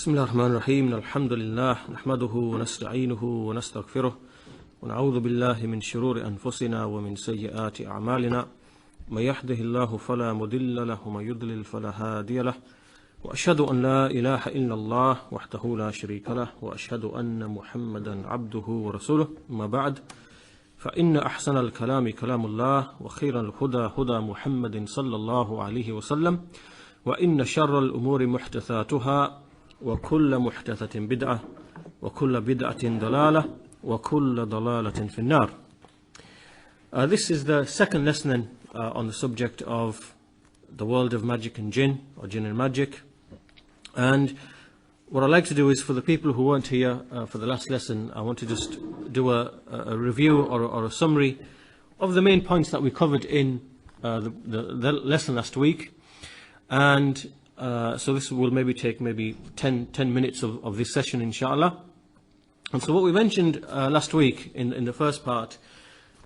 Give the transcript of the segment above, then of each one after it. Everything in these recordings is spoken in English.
بسم الله الرحمن الرحيم الحمد لله نحمده ونستعينه ونستغفره ونعوذ بالله من شرور أنفسنا ومن سيئات أعمالنا من يهده الله فلا مضل له ومن يضلل فلا هادي له وأشهد أن لا إله إلا الله وحده لا شريك له وأشهد أن محمدا عبده ورسوله أما بعد فإن أحسن الكلام كلام الله وخير الهدى هدى محمد صلى الله عليه وسلم وإن شر الأمور محدثاتها وكل محدثة بدعة وكل بدعة ضلالة وكل ضلالة في النار. This is the second lesson on the subject of the world of magic and jinn, or jinn and magic. And what I'd like to do is, for the people who weren't here for the last lesson, I want to just do a review or a summary of the main points that we covered in the lesson last week. And so this will maybe take 10 minutes of this session, inshallah. And so what we mentioned last week in the first part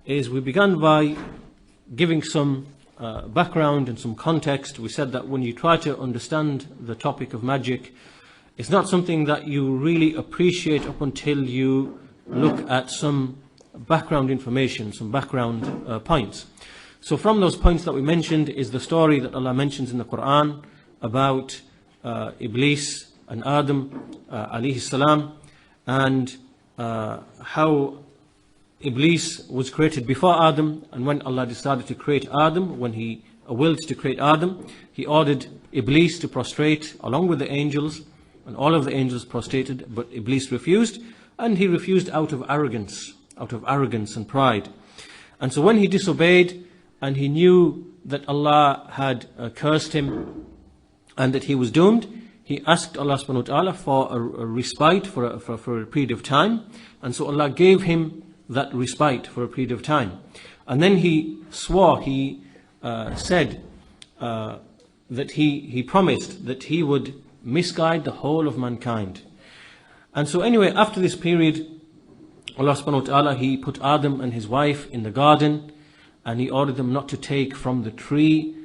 is we began by giving some background and some context. We said that when you try to understand the topic of magic, it's not something that you really appreciate up until you look at some background information, some background points. So from those points that we mentioned is the story that Allah mentions in the Quran about Iblis and Adam alayhi salam, and how Iblis was created before Adam, and when Allah decided to create Adam, when He willed to create Adam, He ordered Iblis to prostrate along with the angels, and all of the angels prostrated, but Iblis refused, and he refused out of arrogance and pride. And so when he disobeyed and he knew that Allah had cursed him and that he was doomed, he asked Allah subhanahu wa ta'ala for a respite for a period of time. And so Allah gave him that respite for a period of time. And then he swore, he said that he promised that he would misguide the whole of mankind. And so anyway, after this period, Allah subhanahu wa ta'ala, He put Adam and his wife in the garden, and He ordered them not to take from the tree.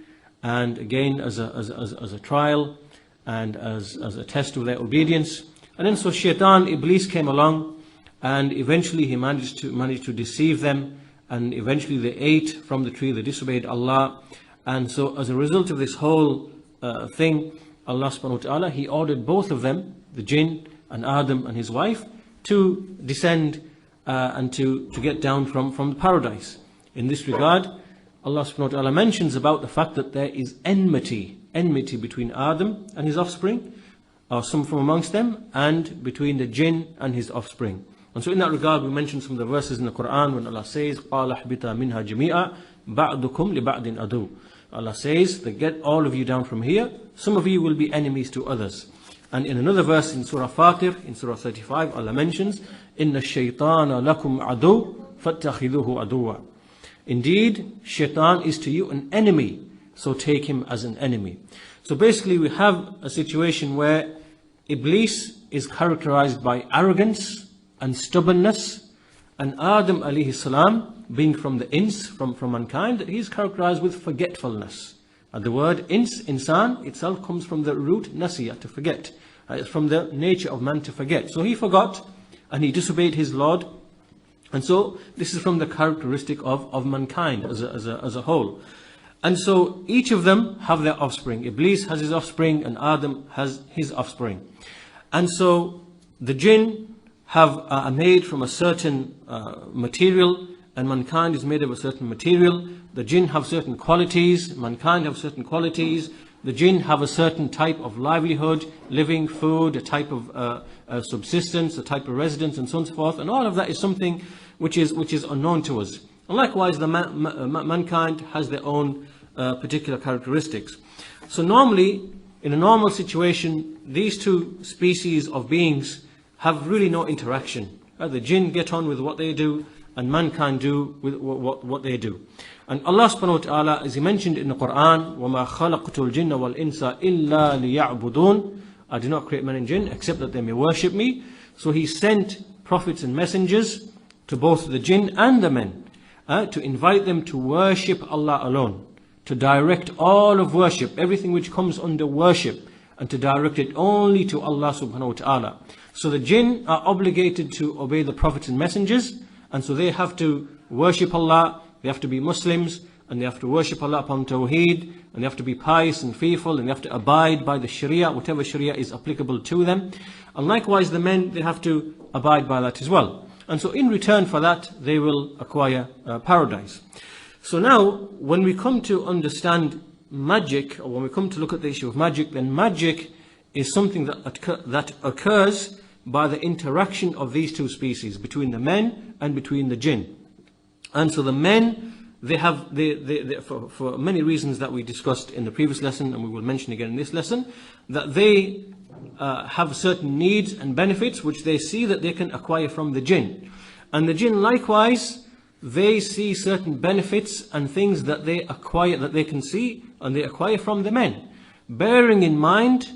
And again, as a trial and as a test of their obedience. And then so Shaitan, Iblis, came along, and eventually he managed to deceive them, and eventually they ate from the tree, they disobeyed Allah. And so as a result of this whole thing, Allah subhanahu wa ta'ala, He ordered both of them, the jinn and Adam and his wife, to descend and to get down from the paradise. In this regard, Allah subhanahu wa ta'ala mentions about the fact that there is enmity between Adam and his offspring, or some from amongst them, and between the jinn and his offspring. And so in that regard, we mentioned some of the verses in the Quran when Allah says, قَالَ احْبِطَا مِنْهَا جَمِيعًا بَعْضُكُمْ لِبَعْضٍ عَدُوٌّ. Allah says that get all of you down from here, some of you will be enemies to others. And in another verse in Surah Fatir, in Surah 35, Allah mentions, إِنَّ الشَّيْطَانَ لَكُمْ عَدُوٌّ فَاتَّخِذُوهُ عَدُوًّا. Indeed, Shaitan is to you an enemy, so take him as an enemy. So basically we have a situation where Iblis is characterized by arrogance and stubbornness, and Adam alayhi salam, being from the ins, from mankind, that he is characterized with forgetfulness. And the word insan itself comes from the root nasiya, to forget. It's from the nature of man to forget. So he forgot and he disobeyed his Lord. And so this is from the characteristic of mankind as a whole. And so each of them have their offspring. Iblis has his offspring and Adam has his offspring. And so the jinn are made from a certain material, and mankind is made of a certain material. The jinn have certain qualities, mankind have certain qualities. The jinn have a certain type of livelihood, living, food, a type of subsistence, a type of residence, and so on and so forth. And all of that is something which is unknown to us. And likewise, the mankind has their own particular characteristics. So normally, in a normal situation, these two species of beings have really no interaction. The jinn get on with what they do, and mankind do with what they do. And Allah subhanahu wa ta'ala, as He mentioned in the Quran, وَمَا خَلَقْتُ الْجِنَّ وَالْإِنسَ إِلَّا لِيَعْبُدُونَ. I do not create man and jinn except that they may worship me. So He sent prophets and messengers to both the jinn and the men, to invite them to worship Allah alone, to direct all of worship, everything which comes under worship, and to direct it only to Allah subhanahu wa ta'ala. So the jinn are obligated to obey the prophets and messengers, and so they have to worship Allah, they have to be Muslims, and they have to worship Allah upon Tawheed, and they have to be pious and fearful, and they have to abide by the Sharia, whatever Sharia is applicable to them. And likewise the men, they have to abide by that as well. And so in return for that, they will acquire paradise. So now, when we come to understand magic, or when we come to look at the issue of magic, then magic is something that occurs by the interaction of these two species, between the men and between the jinn. And so the men, they have, for many reasons that we discussed in the previous lesson, and we will mention again in this lesson, that they have certain needs and benefits which they see that they can acquire from the jinn. And the jinn likewise, they see certain benefits and things that they acquire, that they can see and they acquire from the men. Bearing in mind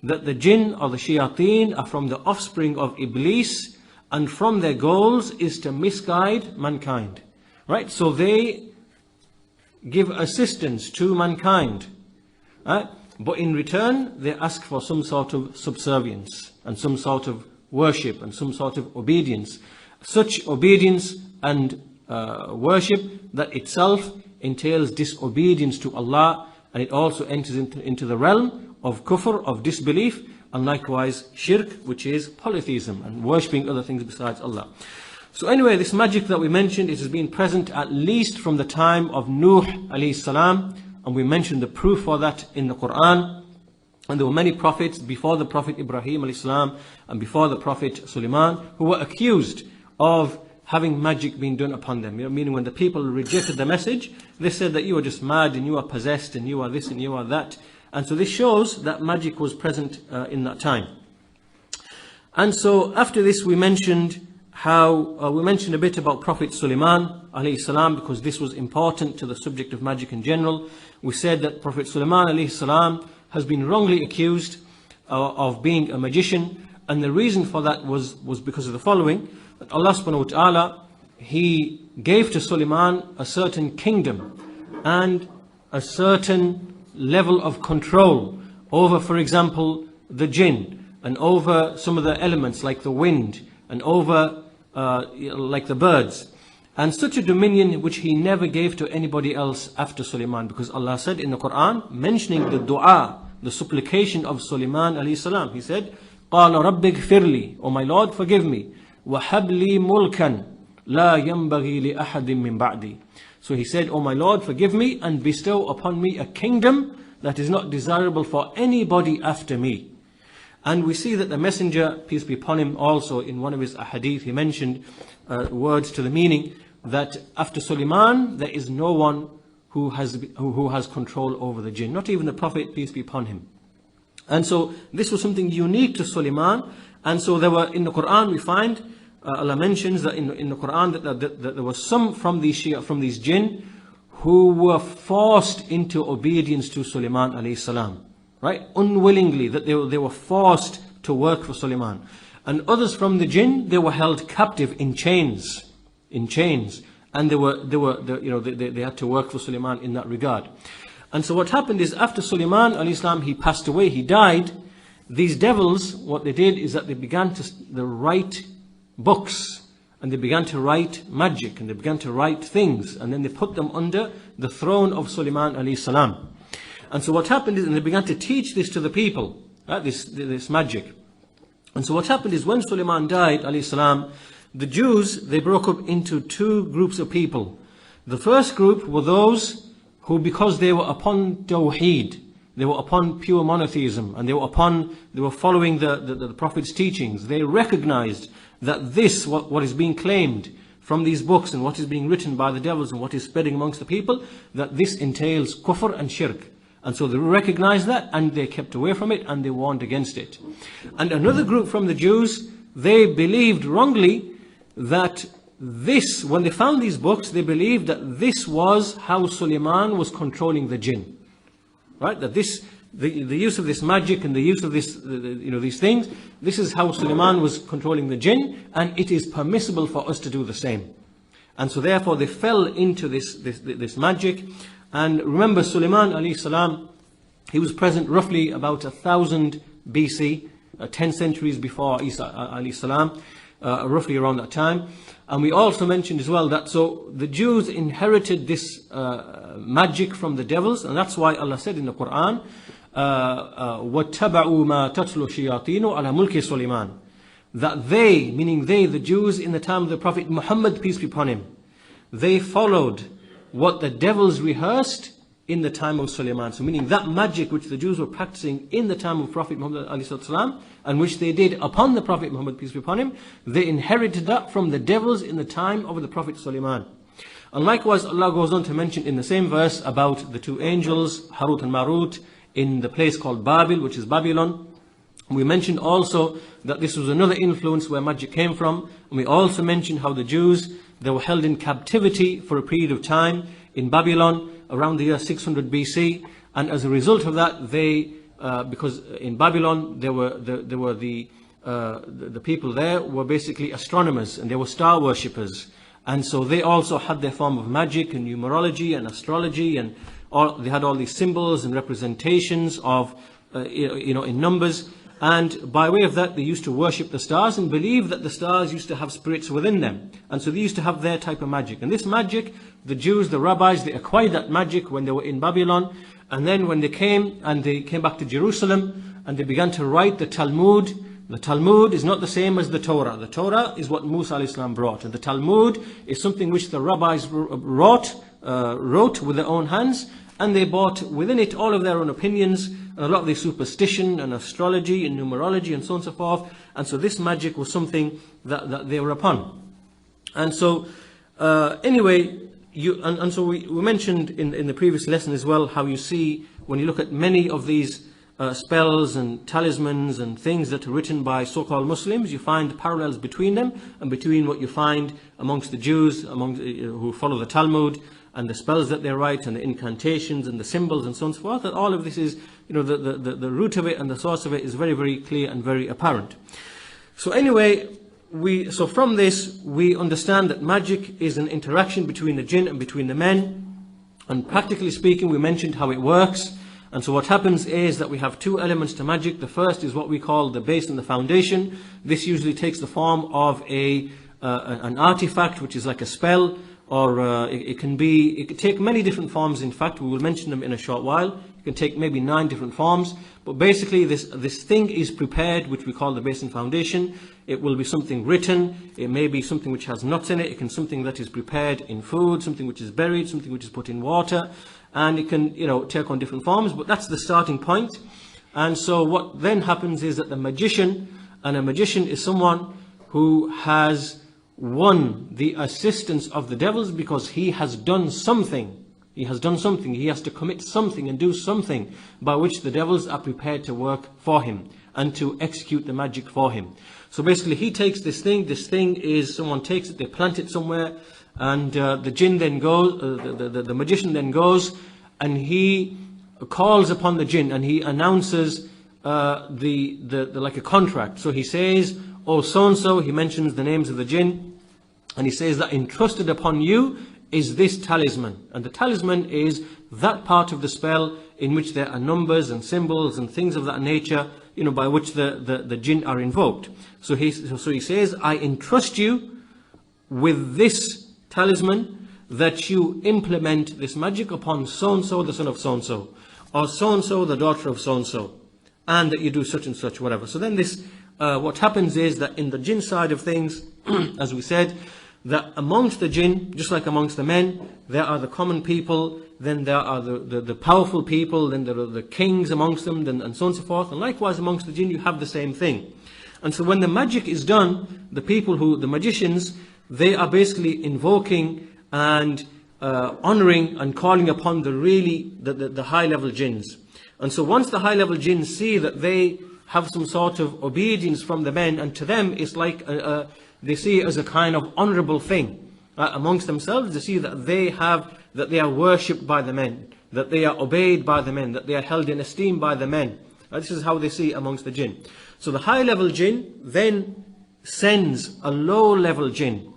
that the jinn or the shayateen are from the offspring of Iblis, and from their goals is to misguide mankind. Right? So they give assistance to mankind. But in return, they ask for some sort of subservience and some sort of worship and some sort of obedience. Such obedience and worship that itself entails disobedience to Allah, and it also enters into the realm of kufr, of disbelief, and likewise shirk, which is polytheism and worshipping other things besides Allah. So anyway, this magic that we mentioned, it has been present at least from the time of Nuh alayhi salam, and we mentioned the proof for that in the Quran. And there were many prophets before the Prophet Ibrahim alayhi salam and before the Prophet Sulaiman who were accused of having magic being done upon them. Meaning when the people rejected the message, they said that you are just mad and you are possessed and you are this and you are that. And so this shows that magic was present in that time. And so after this we mentioned a bit about Prophet Sulaiman alayhi salam, because this was important to the subject of magic in general. We said that Prophet Sulaiman alayhi salam has been wrongly accused of being a magician, and the reason for that was because of the following: that Allah subhanahu wa ta'ala, He gave to Sulaiman a certain kingdom and a certain level of control over, for example, the jinn, and over some of the elements like the wind, and over like the birds, and such a dominion which he never gave to anybody else after Sulaiman, because Allah said in the Quran, mentioning the dua, the supplication of Sulaiman alayhi salam, He said, قَالَ رَبِّ اغْفِرْ لِي, O my Lord, forgive me, وَهَبْ لِي مُلْكًا لَا يَنْبَغِي لِأَحَدٍ مِّن بَعْدِي. So he said, O my Lord, forgive me and bestow upon me a kingdom that is not desirable for anybody after me. And we see that the Messenger, peace be upon him, also in one of his ahadith, he mentioned words to the meaning that after Sulaiman, there is no one who has control over the jinn, not even the Prophet, peace be upon him. And so this was something unique to Sulaiman. And so there were, in the Quran we find, Allah mentions that in the Quran that there were some from these jinn who were forced into obedience to Sulaiman alayhi salam. Right? Unwillingly, that they were forced to work for Sulaiman. And others from the jinn, they were held captive in chains. And they had to work for Sulaiman in that regard. And so what happened is, after Sulaiman alayhi salam, he passed away, he died, these devils, what they did is that they began to write books, and they began to write magic, and they began to write things, and then they put them under the throne of Sulaiman alayhi salam. And so what happened is, and they began to teach this to the people, this magic. And so what happened is, when Sulaiman died, alayhi salam, the Jews, they broke up into two groups of people. The first group were those who, because they were upon Tawheed, they were upon pure monotheism, and they were following the Prophet's teachings, they recognized that this, what is being claimed from these books, and what is being written by the devils, and what is spreading amongst the people, that this entails kufr and shirk. And so they recognized that, and they kept away from it, and they warned against it. And another group from the Jews, they believed wrongly that this, when they found these books, they believed that this was how Sulaiman was controlling the jinn. Right? That this, the use of this magic and the use of this, these things, this is how Sulaiman was controlling the jinn, and it is permissible for us to do the same. And so therefore they fell into this magic. And remember, Sulaiman alayhi salam, He was present roughly about 1000 BC, 10 centuries before Isa alayhi salam, roughly around that time. And we also mentioned as well that so the Jews inherited this magic from the devils, and that's why Allah said in the Quran, وَاتَّبَعُوا مَا تَتْلُو الشَّيَاطِينُ عَلَى مُلْكِ سُلَيْمَانَ, that they, meaning they, the Jews in the time of the Prophet Muhammad, peace be upon him, they followed what the devils rehearsed in the time of Sulaiman. So meaning that magic which the Jews were practicing in the time of Prophet Muhammad ﷺ, and which they did upon the Prophet Muhammad, peace be upon him, they inherited that from the devils in the time of the Prophet Sulaiman. And likewise Allah goes on to mention in the same verse about the two angels, Harut and Marut, in the place called Babil, which is Babylon. We mentioned also that this was another influence where magic came from. And we also mentioned how the Jews, they were held in captivity for a period of time in Babylon around the year 600 BC, and as a result of that, they, because in Babylon there were the people there were basically astronomers, and they were star worshippers, and so they also had their form of magic and numerology and astrology, and they had all these symbols and representations of in numbers. And by way of that, they used to worship the stars and believe that the stars used to have spirits within them. And so they used to have their type of magic. And this magic, the Jews, the rabbis, they acquired that magic when they were in Babylon. And then when they came back to Jerusalem and they began to write the Talmud is not the same as the Torah. The Torah is what Musa alayhi salam brought. And the Talmud is something which the rabbis wrote with their own hands. And they brought within it all of their own opinions, and a lot of the superstition and astrology and numerology and so on and so forth. And so this magic was something that they were upon. And so anyway, so we mentioned in the previous lesson as well how you see when you look at many of these spells and talismans and things that are written by so-called Muslims, you find parallels between them and between what you find amongst the Jews, who follow the Talmud, and the spells that they write, and the incantations, and the symbols, and so on and so forth. That all of this is, the root of it and the source of it is very, very clear and very apparent. So anyway, so from this, we understand that magic is an interaction between the jinn and between the men. And practically speaking, we mentioned how it works. And so what happens is that we have two elements to magic. The first is what we call the base and the foundation. This usually takes the form of an artifact, which is like a spell, or it can take many different forms. In fact, we will mention them in a short while. It can take maybe 9 different forms. But basically this thing is prepared, which we call the base and foundation. It will be something written. It may be something which has nuts in it. It can be something that is prepared in food, something which is buried, something which is put in water. And it can take on different forms. But that's the starting point. And so what then happens is that the magician, and a magician is someone who has won the assistance of the devils because he has done something. He has done something. He has to commit something and do something by which the devils are prepared to work for him and to execute the magic for him. So basically he takes this thing. This thing is, someone takes it, they plant it somewhere, and the jinn then goes, the magician then goes, and he calls upon the jinn, and he announces like a contract. So he says, oh, so-and-so, he mentions the names of the jinn, and he says that entrusted upon you is this talisman. And the talisman is that part of the spell in which there are numbers and symbols and things of that nature, by which the jinn are invoked. So he says, I entrust you with this talisman, that you implement this magic upon so-and-so, the son of so-and-so, or so-and-so, the daughter of so-and-so, and that you do such and such, whatever. So then what happens is that in the jinn side of things, as we said, that amongst the jinn, just like amongst the men, there are the common people, then there are the powerful people, then there are the kings amongst them, and so on and so forth. And likewise amongst the jinn, you have the same thing. And so when the magic is done, the magicians, they are basically invoking and honoring and calling upon the high-level jinns. And so once the high-level jinns see that they have some sort of obedience from the men, and to them it's like they see it as a kind of honorable thing amongst themselves. They see that they are worshipped by the men, that they are obeyed by the men, that they are held in esteem by the men. This is how they see it amongst the jinn. So the high-level jinn then sends a low-level jinn.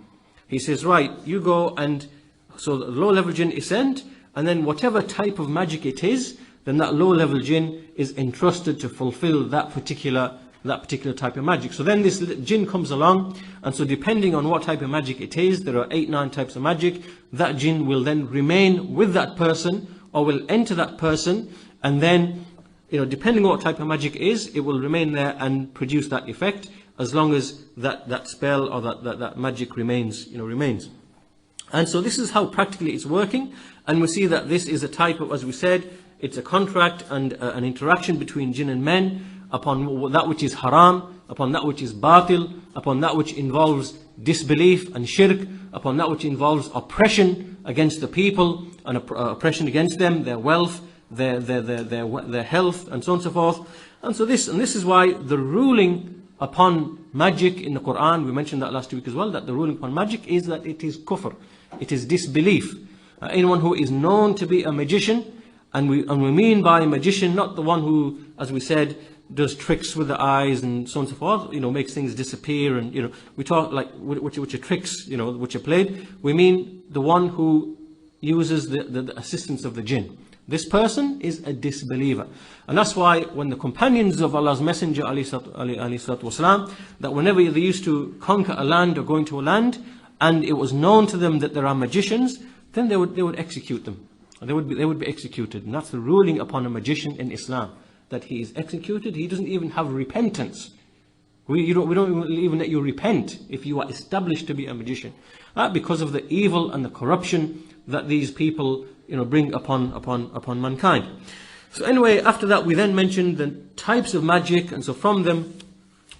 He says, right, you go, and so the low-level jinn is sent, and then whatever type of magic it is, then that low-level jinn is entrusted to fulfill that particular type of magic. So then this jinn comes along, and so depending on what type of magic it is, there are 8-9 types of magic, that jinn will then remain with that person, or will enter that person, and then, depending on what type of magic it is, it will remain there and produce that effect, as long as that spell or that magic remains. And so this is how practically it's working, and we see that this is a type of, as we said, it's a contract and an interaction between jinn and men, upon that which is haram, upon that which is batil, upon that which involves disbelief and shirk, upon that which involves oppression against the people, and oppression against them, their wealth, their health, and so on and so forth. And this is why the ruling upon magic in the Quran, we mentioned that last week as well, that the ruling upon magic is that it is kufr, it is disbelief. Anyone who is known to be a magician, and we mean by magician not the one who, as we said, does tricks with the eyes and so on and so forth, makes things disappear, and we talk like which are tricks, which are played. We mean the one who uses the assistance of the jinn. This person is a disbeliever. And that's why when the companions of Allah's Messenger ﷺ, that whenever they used to conquer a land or go into a land, and it was known to them that there are magicians, then they would execute them. They would be executed. And that's the ruling upon a magician in Islam, that he is executed. He doesn't even have repentance. We don't even let you repent if you are established to be a magician, because of the evil and the corruption that these people bring upon mankind. So anyway, after that we then mentioned the types of magic, and so from them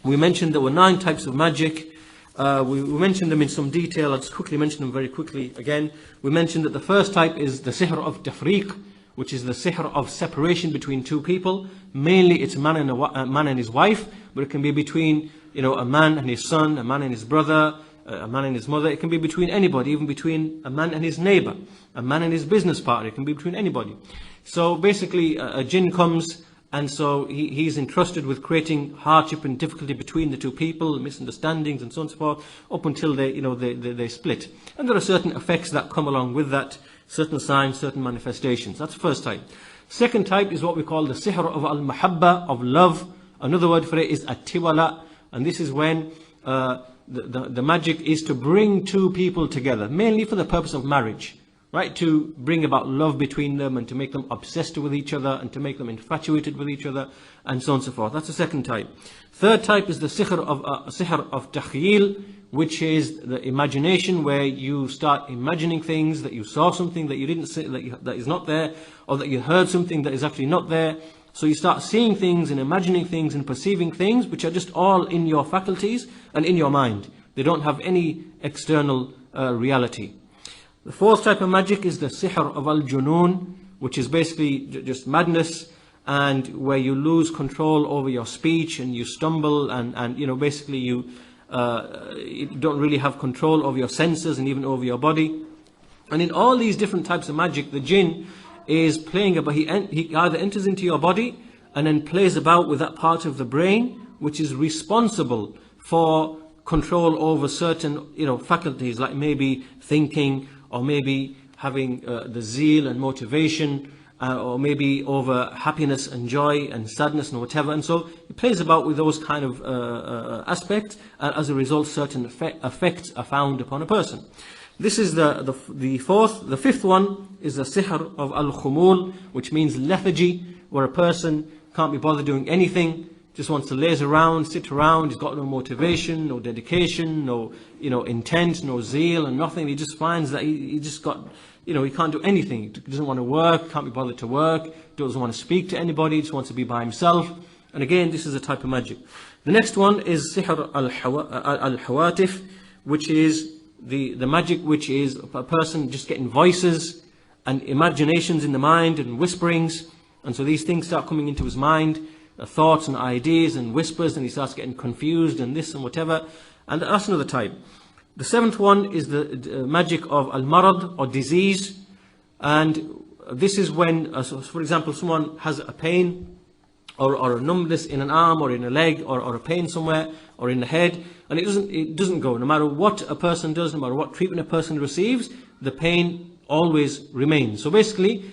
we mentioned there were 9 types of magic. We mentioned them in some detail. I'll just quickly mention them very quickly again. We mentioned that the first type is the sihr of tafriq, which is the sihr of separation between two people. Mainly it's a man and his wife, but it can be between a man and his son, a man and his brother, a man and his mother. It can be between anybody, even between a man and his neighbor, a man and his business partner. It can be between anybody. So basically a jinn comes, and so he's entrusted with creating hardship and difficulty between the two people, misunderstandings and so on and so forth, up until they split. And there are certain effects that come along with that, certain signs, certain manifestations. That's the first type. Second type is what we call the sihr of al-mahabba, of love. Another word for it is at-tiwala, and this is when the magic is to bring two people together, mainly for the purpose of marriage, right? To bring about love between them, and to make them obsessed with each other, and to make them infatuated with each other, and so on and so forth. That's the second type. Third type is the sihr of takhyil, which is the imagination, where you start imagining things, that you saw something that you didn't see, that is not there, or that you heard something that is actually not there. So you start seeing things and imagining things and perceiving things which are just all in your faculties and in your mind. They don't have any external reality. The fourth type of magic is the sihr of al-junoon, which is basically just madness, and where you lose control over your speech, and you stumble, and basically you don't really have control over your senses and even over your body. And in all these different types of magic, the jinn is playing about. He either enters into your body and then plays about with that part of the brain which is responsible for control over certain faculties, like maybe thinking, or maybe having the zeal and motivation, or maybe over happiness and joy and sadness and whatever. And so he plays about with those kind of aspects, and as a result certain effects are found upon a person. This is the fourth. The fifth one is the sihr of al-khumul, which means lethargy, where a person can't be bothered doing anything, just wants to laze around, sit around. He's got no motivation, no dedication, no intent, no zeal, and nothing. He just finds that he just got, he can't do anything. He doesn't want to work, can't be bothered to work, doesn't want to speak to anybody, just wants to be by himself. And again, this is a type of magic. The next one is sihr al-hawatif, which is the magic which is a person just getting voices and imaginations in the mind and whisperings, and so these things start coming into his mind, thoughts and ideas and whispers, and he starts getting confused and this and whatever. And that's another type. The seventh one is the magic of al-marad, or disease, and this is when, so for example, someone has a pain or a numbness in an arm or in a leg, or a pain somewhere, or in the head, and it doesn't go. No matter what a person does, no matter what treatment a person receives, the pain always remains. So basically,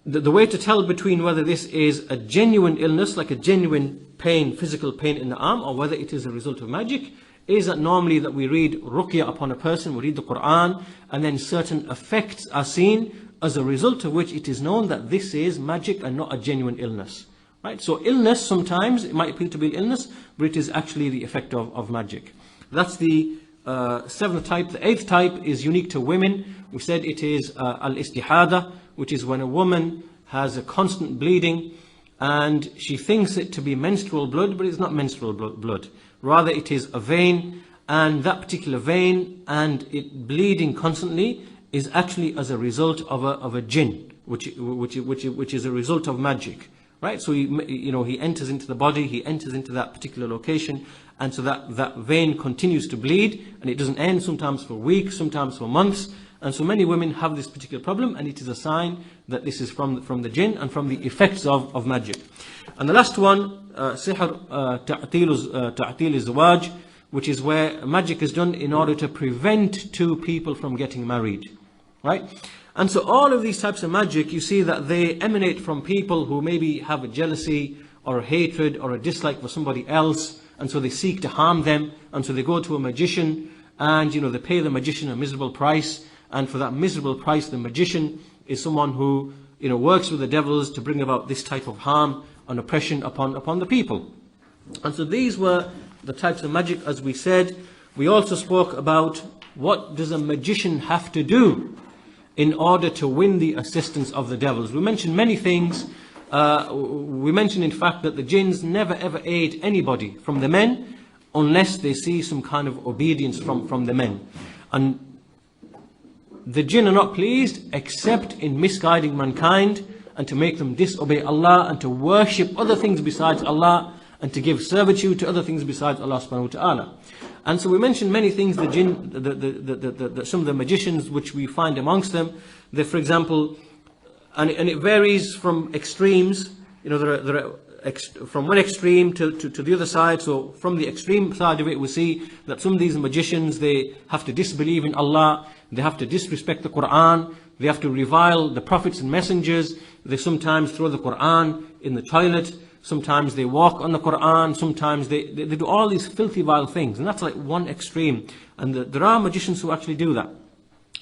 the way to tell between whether this is a genuine illness, like a genuine pain, physical pain in the arm, or whether it is a result of magic, is that normally that we read ruqya upon a person, we read the Quran, and then certain effects are seen, as a result of which it is known that this is magic and not a genuine illness. Right? So illness, sometimes it might appear to be illness, but it is actually the effect of magic. That's the 7th type. The 8th type is unique to women. We said it is al-istihada, which is when a woman has a constant bleeding and she thinks it to be menstrual blood, but it's not menstrual blood. Rather, it is a vein, and that particular vein and it bleeding constantly is actually as a result of a jinn, which is a result of magic. Right? So he enters into the body, he enters into that particular location, and so that vein continues to bleed, and it doesn't end, sometimes for weeks, sometimes for months. And so many women have this particular problem, and it is a sign that this is from the jinn and from the effects of magic. And the last one, sihr ta'til zawaj, which is where magic is done in order to prevent two people from getting married. Right? And so all of these types of magic, you see that they emanate from people who maybe have a jealousy or a hatred or a dislike for somebody else, and so they seek to harm them, and so they go to a magician, and they pay the magician a miserable price, and for that miserable price the magician is someone who works with the devils to bring about this type of harm and oppression upon the people. And so these were the types of magic, as we said. We also spoke about what does a magician have to do in order to win the assistance of the devils. We mentioned many things. We mentioned, in fact, that the jinns never ever aid anybody from the men unless they see some kind of obedience from the men. And the jinn are not pleased except in misguiding mankind and to make them disobey Allah and to worship other things besides Allah and to give servitude to other things besides Allah subhanahu wa ta'ala. And so we mentioned many things, the jinn, some of the magicians which we find amongst them. They, for example, and it varies from extremes, there are from one extreme to the other side. So from the extreme side of it, we see that some of these magicians, they have to disbelieve in Allah, they have to disrespect the Quran, they have to revile the prophets and messengers, they sometimes throw the Quran in the toilet, sometimes they walk on the Quran, sometimes they do all these filthy, vile things. And that's like one extreme. And there are magicians who actually do that.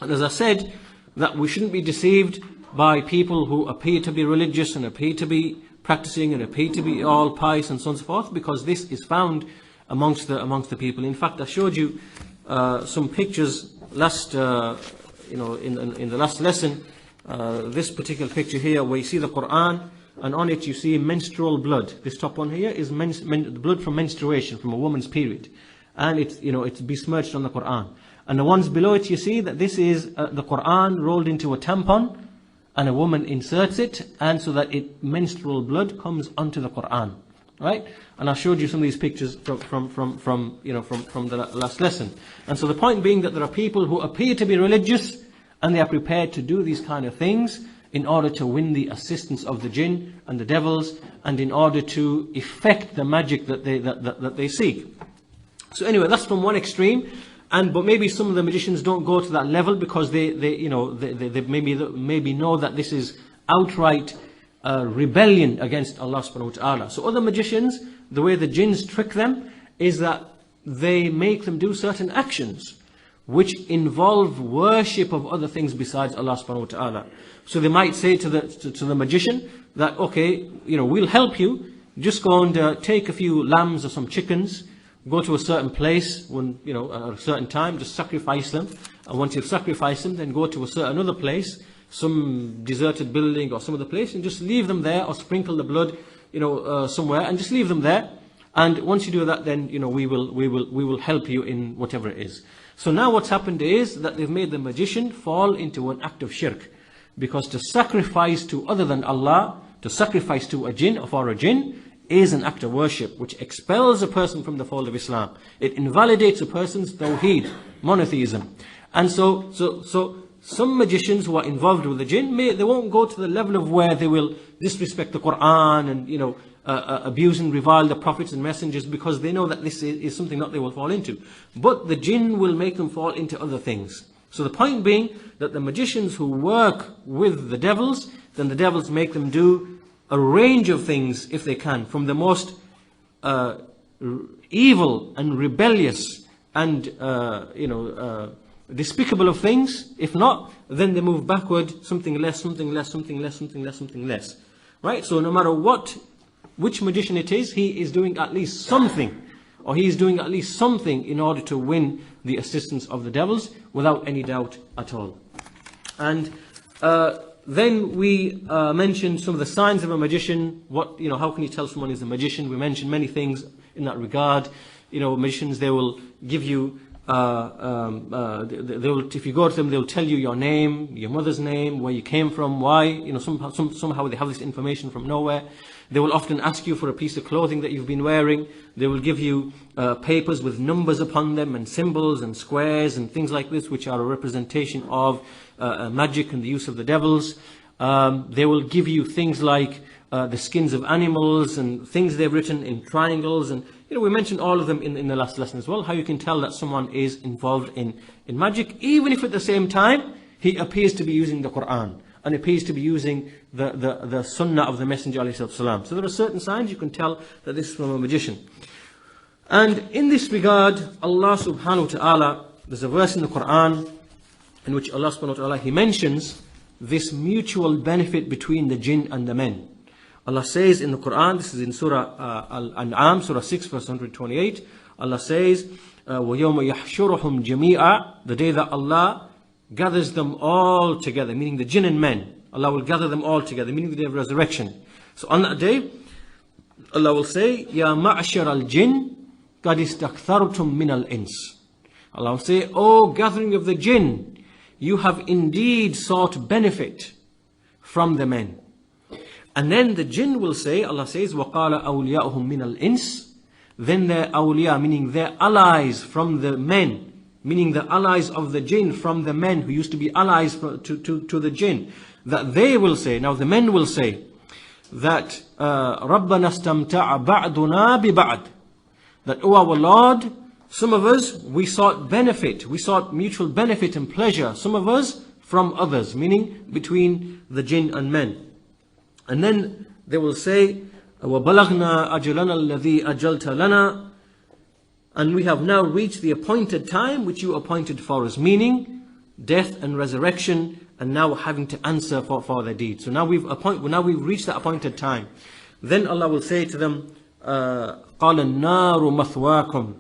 And as I said, that we shouldn't be deceived by people who appear to be religious and appear to be practicing and appear to be all pious and so on and so forth, because this is found amongst the people. In fact, I showed you some pictures last, in the last lesson. This particular picture here, where you see the Quran, and on it you see menstrual blood. This top one here is blood from menstruation, from a woman's period, and it's besmirched on the Quran. And the ones below it, you see that this is the Quran rolled into a tampon, and a woman inserts it, and so that menstrual blood comes onto the Quran, right? And I showed you some of these pictures from the last lesson. And so the point being that there are people who appear to be religious, and they are prepared to do these kind of things in order to win the assistance of the jinn and the devils, and in order to effect the magic that they seek. So anyway, that's from one extreme. But maybe some of the magicians don't go to that level because they maybe know that this is outright rebellion against Allah subhanahu wa ta'ala. So other magicians, the way the jinns trick them is that they make them do certain actions which involve worship of other things besides Allah subhanahu wa ta'ala. So they might say to the magician that, okay, we'll help you, just go and take a few lambs or some chickens, go to a certain place when at a certain time, just sacrifice them, and once you've sacrificed them, then go to a certain other place, some deserted building or some other place, and just leave them there, or sprinkle the blood somewhere, and just leave them there. And once you do that, then we will help you in whatever it is. So now what's happened is that they've made the magician fall into an act of shirk, because to sacrifice to other than Allah, to sacrifice to a jinn or for a jinn, is an act of worship which expels a person from the fold of Islam. It invalidates a person's tawheed, monotheism. And so some magicians who are involved with the jinn, they won't go to the level of where they will disrespect the Quran and abuse and revile the prophets and messengers, because they know that this is something that they will fall into. But the jinn will make them fall into other things. So the point being that the magicians who work with the devils, then the devils make them do a range of things if they can, from the most evil and rebellious and despicable of things. If not, then they move backward, something less, something less, something less, something less, something less. Right? So no matter which magician it is, he is doing at least something, or he is doing at least something in order to win the assistance of the devils, without any doubt at all. And then we mentioned some of the signs of a magician. How can you tell someone is a magician? We mentioned many things in that regard. Magicians, they will give you, if you go to them, they'll tell you your name, your mother's name, where you came from, why. Somehow they have this information from nowhere. They will often ask you for a piece of clothing that you've been wearing. They will give you papers with numbers upon them and symbols and squares and things like this, which are a representation of magic and the use of the devils. They will give you things like the skins of animals and things they've written in triangles. And we mentioned all of them in the last lesson as well, how you can tell that someone is involved in magic, even if at the same time he appears to be using the Quran and appears to be using the Sunnah of the Messenger ﷺ. So there are certain signs you can tell that this is from a magician. And in this regard, Allah subhanahu wa ta'ala, there's a verse in the Quran in which Allah subhanahu wa ta'ala, He mentions this mutual benefit between the jinn and the men. Allah says in the Quran, this is in Surah Al-An'am, Surah 6, verse 128, Allah says, وَيَوْمَ يَحْشُرُهُمْ جَمِيعًا, the day that Allah gathers them all together, meaning the jinn and men. Allah will gather them all together, meaning the day of resurrection. So on that day, Allah will say, يَا مَعْشَرَ الْجِنِّ قَدْ اسْتَكْثَرْتُم مِّنَ الْإِنسِ. Allah will say, O gathering of the jinn, you have indeed sought benefit from the men. And then the jinn will say, Allah says, وَقَالَ أَوْلِيَاؤُهُم مِّنَ الْإِنسِ. Then their awliya, meaning their allies from the men, meaning the allies of the jinn from the men who used to be allies to the jinn, that they will say, now the men will say, that رَبَّنَا اسْتَمْتَعَ بَعْدُنَا بِبَعْدٍ, that, O our Lord, some of us, we sought benefit, we sought mutual benefit and pleasure, some of us from others, meaning between the jinn and men. And then they will say, وَبَلَغْنَا أَجَلَنَا الَّذِي أَجَلْتَ لَنَا, and we have now reached the appointed time which you appointed for us, meaning death and resurrection, and now having to answer for their deeds. So now we've reached that appointed time. Then Allah will say to them, قَالَ النَّارُ مَثْوَاكُمْ,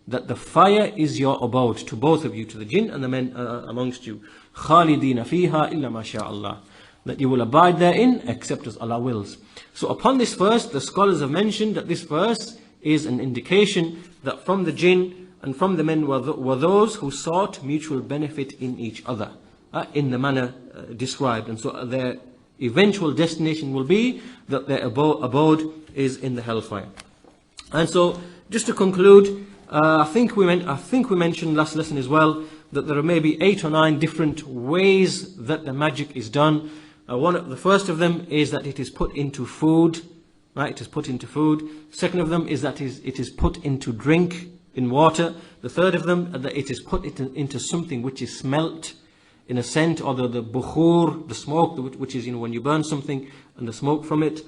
that the fire is your abode, to both of you, to the jinn and the men amongst you. خَالِدِينَ فِيهَا إِلَّا مَا شَاءَ اللَّهُ, that you will abide therein except as Allah wills. So upon this verse, the scholars have mentioned that this verse is an indication that from the jinn and from the men were those who sought mutual benefit in each other, in the manner described. And so their eventual destination will be that their abode is in the hellfire. And so, just to conclude, I think we mentioned last lesson as well that there are maybe 8 or 9 different ways that the magic is done. The first of them is that it is put into food, right? It is put into food. Second of them is that it is put into drink, in water. The third of them, that it is put into something which is smelt in a scent, or the bukhur, the smoke, which is, when you burn something and the smoke from it.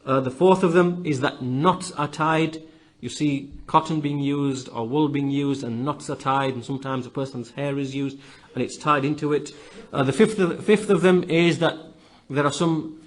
The fourth of them is that knots are tied. You see cotton being used or wool being used, and knots are tied, and sometimes a person's hair is used and it's tied into it. The fifth of them is that there are some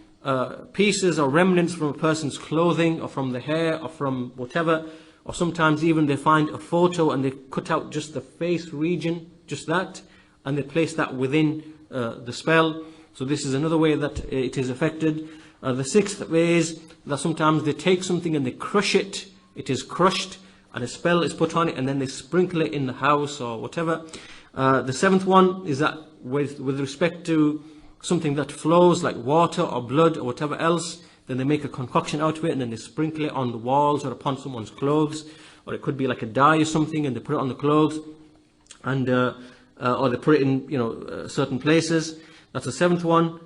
pieces or remnants from a person's clothing or from the hair or from whatever, or sometimes even they find a photo and they cut out just the face region, just that, and they place that within the spell. So this is another way that it is affected. The sixth way is that sometimes they take something and they crush it. It is crushed and a spell is put on it, and then they sprinkle it in the house or whatever. The seventh one is that with respect to something that flows like water or blood or whatever else, then they make a concoction out of it and then they sprinkle it on the walls or upon someone's clothes, or it could be like a dye or something and they put it on the clothes, and or they put it in certain places. That's the seventh one.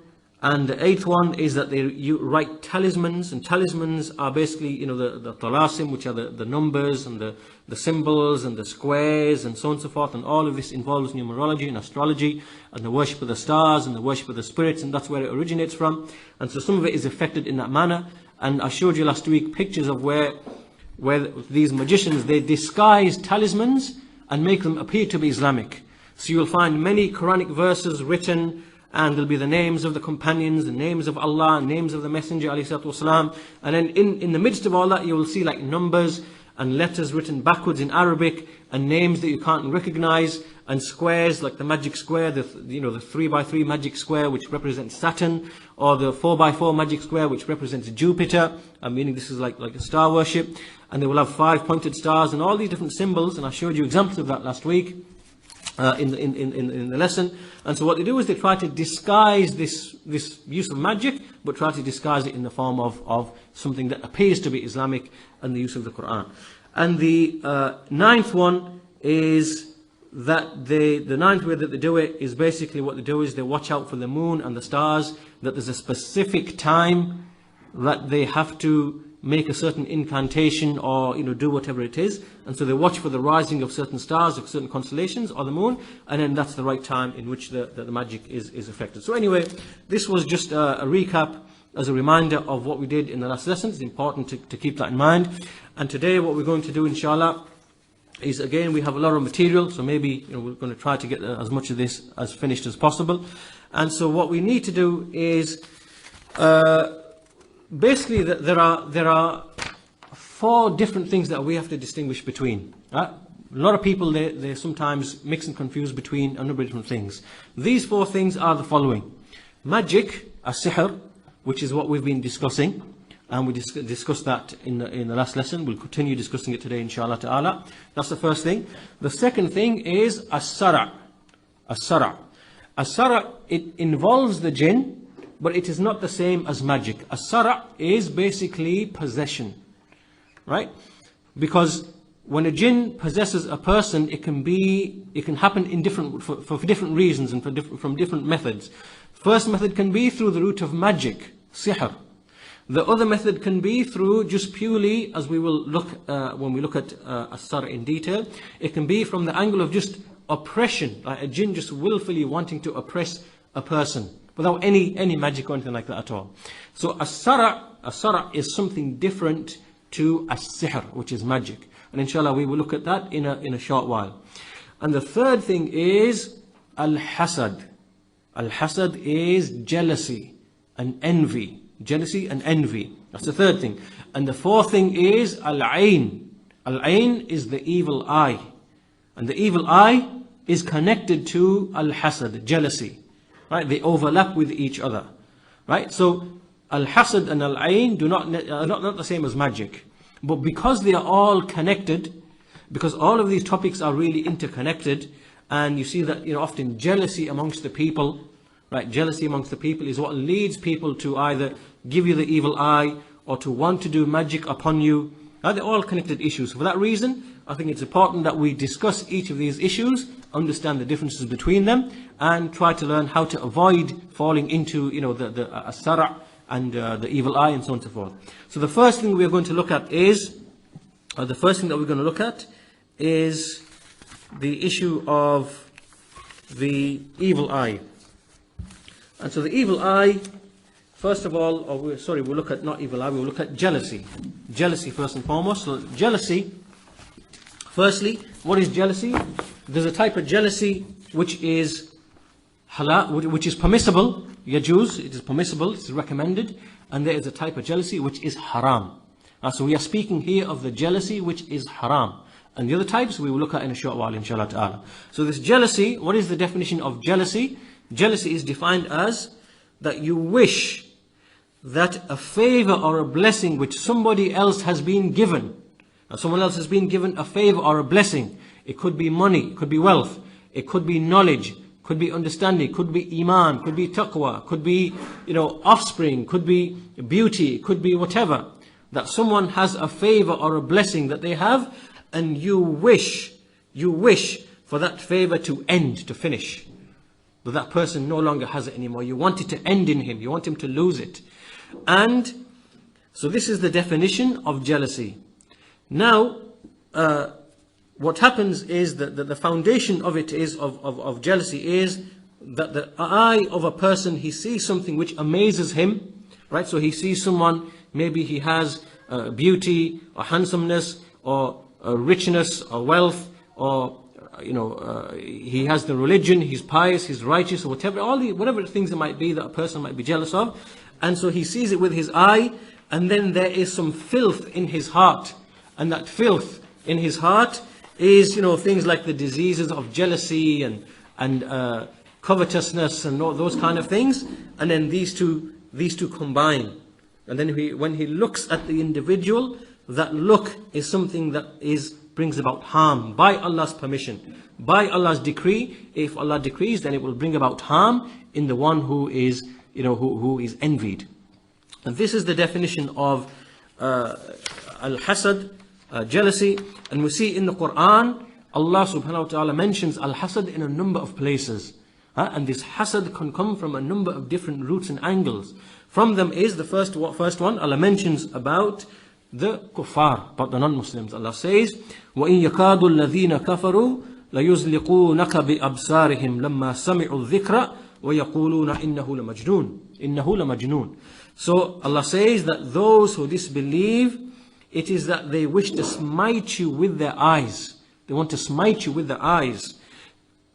And the 8th one is that you write talismans, and talismans are basically, the talasim, which are the numbers and the symbols and the squares and so on and so forth, and all of this involves numerology and astrology and the worship of the stars and the worship of the spirits, and that's where it originates from. And so some of it is affected in that manner. And I showed you last week pictures of where these magicians, they disguise talismans and make them appear to be Islamic. So you'll find many Quranic verses written, and there'll be the names of the companions, the names of Allah, names of the Messenger ﷺ. And then in the midst of all that, you will see like numbers and letters written backwards in Arabic, and names that you can't recognize, and squares like the magic square, the 3x3 magic square which represents Saturn, or the 4x4 magic square which represents Jupiter, meaning this is like a star worship. And they will have 5 pointed stars and all these different symbols, and I showed you examples of that last week in the lesson. And so what they do is they try to disguise this use of magic, but try to disguise it in the form of something that appears to be Islamic, and the use of the Quran. And the 9th one is that the 9th way that they do it is basically what they do is they watch out for the moon and the stars, that there's a specific time that they have to make a certain incantation or do whatever it is, and so they watch for the rising of certain stars or certain constellations or the moon, and then that's the right time in which the magic is affected. So anyway, this was just a recap as a reminder of what we did in the last lesson. It's important to keep that in mind. And today what we're going to do, inshallah, is again, we have a lot of material, so maybe we're going to try to get as much of this as finished as possible. And so what we need to do is basically there are 4 different things that we have to distinguish between. A lot of people, they sometimes mix and confuse between a number of different things. These 4 things are the following: magic, as-sihr, which is what we've been discussing, and we discussed that in the last lesson. We'll continue discussing it today, inshallah ta'ala. That's the first thing. The second thing is as-sara'. As-sara'. As-sara', it involves the jinn, but it is not the same as magic. As-sara' is basically possession, right? Because when a jinn possesses a person, it can happen in for different reasons and from different methods. First method can be through the route of magic, sihr. The other method can be through just purely, as we will look when we look at as-sara' in detail, it can be from the angle of just oppression, like a jinn just willfully wanting to oppress a person, without any magic or anything like that at all. So as-sara' is something different to as-sihr, which is magic. And inshallah we will look at that in a short while. And the third thing is al-hasad. Al-hasad is jealousy and envy. Jealousy and envy. That's the third thing. And the fourth thing is al-ayn. Al-ayn is the evil eye. And the evil eye is connected to al-hasad, jealousy. Right? They overlap with each other. Right? So al-hasad and al-ayn are not the same as magic. But because they are all connected, because all of these topics are really interconnected, and you see that often jealousy amongst the people, right? Jealousy amongst the people is what leads people to either give you the evil eye or to want to do magic upon you. Now, they're all connected issues. For that reason, I think it's important that we discuss each of these issues, understand the differences between them, and try to learn how to avoid falling into the as-sara' and the evil eye and so on and so forth. So the first thing we're going to look at is the issue of the evil eye. And so the evil eye, first of all, we'll look at not evil eye, we'll look at jealousy. Jealousy first and foremost. So jealousy, firstly, what is jealousy? There's a type of jealousy which is halal, which is permissible, yajuz, it is permissible, it is recommended, and there is a type of jealousy which is haram. So we are speaking here of the jealousy which is haram. And the other types we will look at in a short while, inshallah ta'ala. So this jealousy, what is the definition of jealousy? Jealousy is defined as that you wish that a favor or a blessing which somebody else has been given, someone else has been given a favor or a blessing. It could be money, it could be wealth, it could be knowledge, could be understanding, could be iman, could be taqwa, could be offspring, could be beauty, could be whatever. That someone has a favor or a blessing that they have, and you wish for that favor to end, to finish. but that person no longer has it anymore. You want it to end in him. You want him to lose it. And so this is the definition of jealousy. Now, what happens is that the foundation of it is, of jealousy is that the eye of a person, he sees something which amazes him, right? So he sees someone, maybe he has beauty or handsomeness or richness or wealth, or he has the religion, he's pious, he's righteous, or whatever things it might be that a person might be jealous of. And so he sees it with his eye, and then there is some filth in his heart. And that filth in his heart is, things like the diseases of jealousy and covetousness and all those kind of things. And then these two combine. And then when he looks at the individual, that look is something that brings about harm by Allah's permission, by Allah's decree. If Allah decrees, then it will bring about harm in the one who is, who is envied. And this is the definition of al-hasad, jealousy. And we see in the Quran, Allah subhanahu wa ta'ala mentions al-hasad in a number of places. And this hasad can come from a number of different roots and angles. From them is the first one, Allah mentions about the kuffar, about the non-Muslims. Allah says, وَإِن يَكَادُ الَّذِينَ كَفَرُوا لَيُزْلِقُونَكَ بِأَبْصَارِهِمْ لَمَّا سَمِعُوا الذِّكْرَ وَيَقُولُونَ إِنَّهُ لَمَجْنُونَ. So Allah says that those who disbelieve, it is that they wish to smite you with their eyes. They want to smite you with their eyes.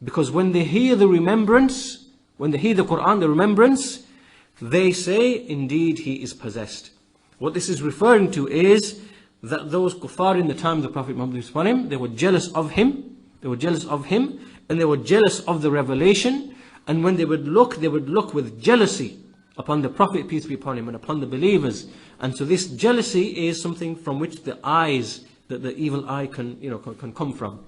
Because when they hear the remembrance, when they hear the Quran, the remembrance, they say, indeed, he is possessed. What this is referring to is that those kuffar in the time of the Prophet Muhammad, they were jealous of him. They were jealous of him, and they were jealous of the revelation. And when they would look with jealousy upon the Prophet, peace be upon him, and upon the believers. And so this jealousy is something from which the eyes, that the evil eye can come from.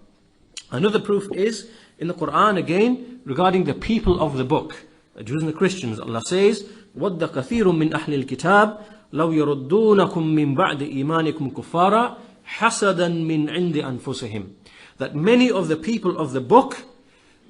Another proof is in the Quran again regarding the people of the book, the Jews and the Christians. Allah says, وَدَّ كَثِيرٌ مِّنْ أَهْلِ الْكِتَابِ لَوْ يَرُدُّونَكُمْ مِّن بَعْدِ إِيمَانِكُمْ كُفَّارًا حَسَدًا مِّنْ عِنْدِ أَنفُسِهِمْ. That many of the people of the book,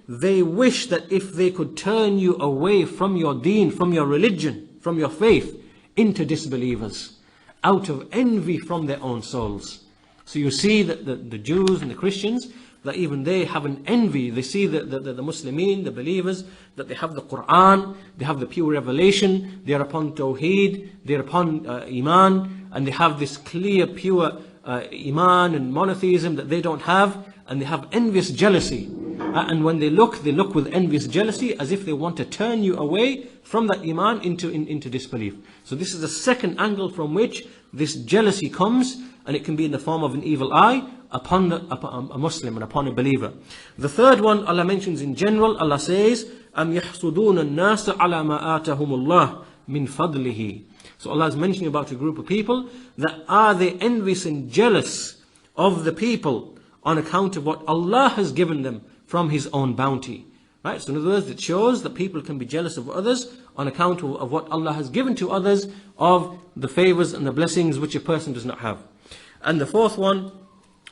they wish that if they could turn you away from your deen, from your religion, from your faith, into disbelievers, out of envy from their own souls. So you see that the Jews and the Christians, that even they have an envy. They see the Muslimin, the believers, that they have the Quran, they have the pure revelation, they are upon Tawheed, they are upon Iman, and they have this clear, pure Iman and monotheism that they don't have, and they have envious jealousy. And when they look with envious jealousy as if they want to turn you away from that Iman into disbelief. So this is the second angle from which this jealousy comes, and it can be in the form of an evil eye upon a Muslim and upon a believer. The third one Allah mentions in general. Allah says, أَمْ يَحْسُدُونَ النَّاسَ عَلَى مَا آتَهُمُ اللَّهُ مِنْ فَضْلِهِ. So Allah is mentioning about a group of people that are they envious and jealous of the people on account of what Allah has given them from His own bounty. Right? So in other words, it shows that people can be jealous of others on account of what Allah has given to others, of the favors and the blessings which a person does not have. And the fourth one,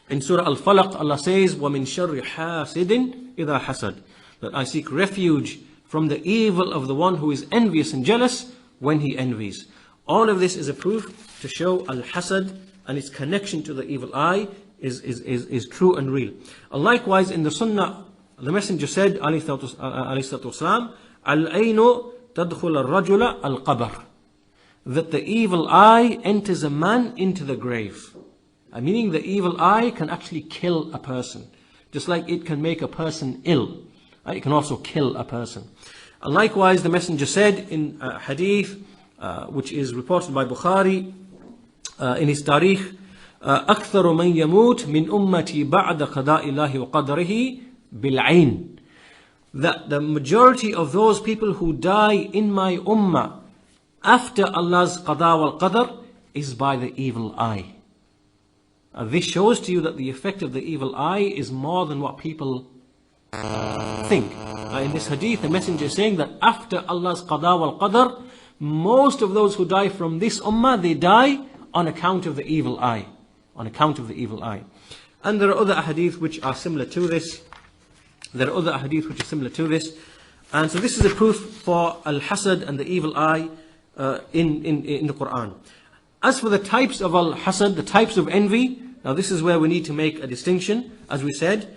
in Surah Al-Falaq, Allah says, وَمِن شَرِّ حَاسِدٍ إِذَا حَسَدٍ. That I seek refuge from the evil of the one who is envious and jealous when he envies. All of this is a proof to show Al-Hasad and its connection to the evil eye is true and real. Likewise, in the Sunnah, the Messenger said, alayhi salatu wasalam, Al-Aynu tadkhul al-rajula al-qabr. That the evil eye enters a man into the grave. Meaning the evil eye can actually kill a person. Just like it can make a person ill. It can also kill a person. Likewise, the Messenger said in a hadith, which is reported by Bukhari in his Tarikh, أكثر من يموت من أمتي بعد قضاء الله وقدره بالعين. That the majority of those people who die in my ummah after Allah's qada wal qadr is by the evil eye. This shows to you that the effect of the evil eye is more than what people think. In this hadith, the Messenger is saying that after Allah's qada wal qadr, most of those who die from this ummah, they die on account of the evil eye. On account of the evil eye. And there are other hadith which are similar to this. And so this is a proof for al-hasad and the evil eye in the Quran. As for the types of al-hasad, the types of envy, now this is where we need to make a distinction. As we said,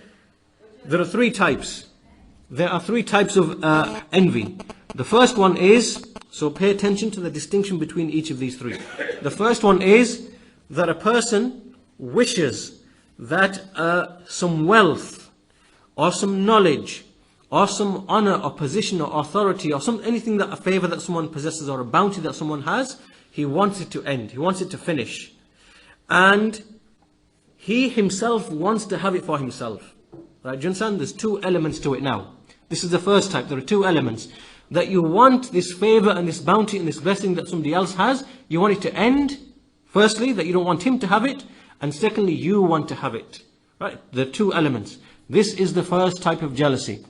there are three types. There are three types of envy. The first one is, so pay attention to the distinction between each of these three. The first one is that a person wishes that some wealth or some knowledge or some honor or position or authority or anything, that a favor that someone possesses or a bounty that someone has, he wants it to end, he wants it to finish. And he himself wants to have it for himself. Right, do you understand? There's two elements to it now. This is the first type. There are two elements. That you want this favor and this bounty and this blessing that somebody else has, you want it to end. Firstly, that you don't want him to have it. And secondly, you want to have it. Right? The two elements. This is the first type of jealousy.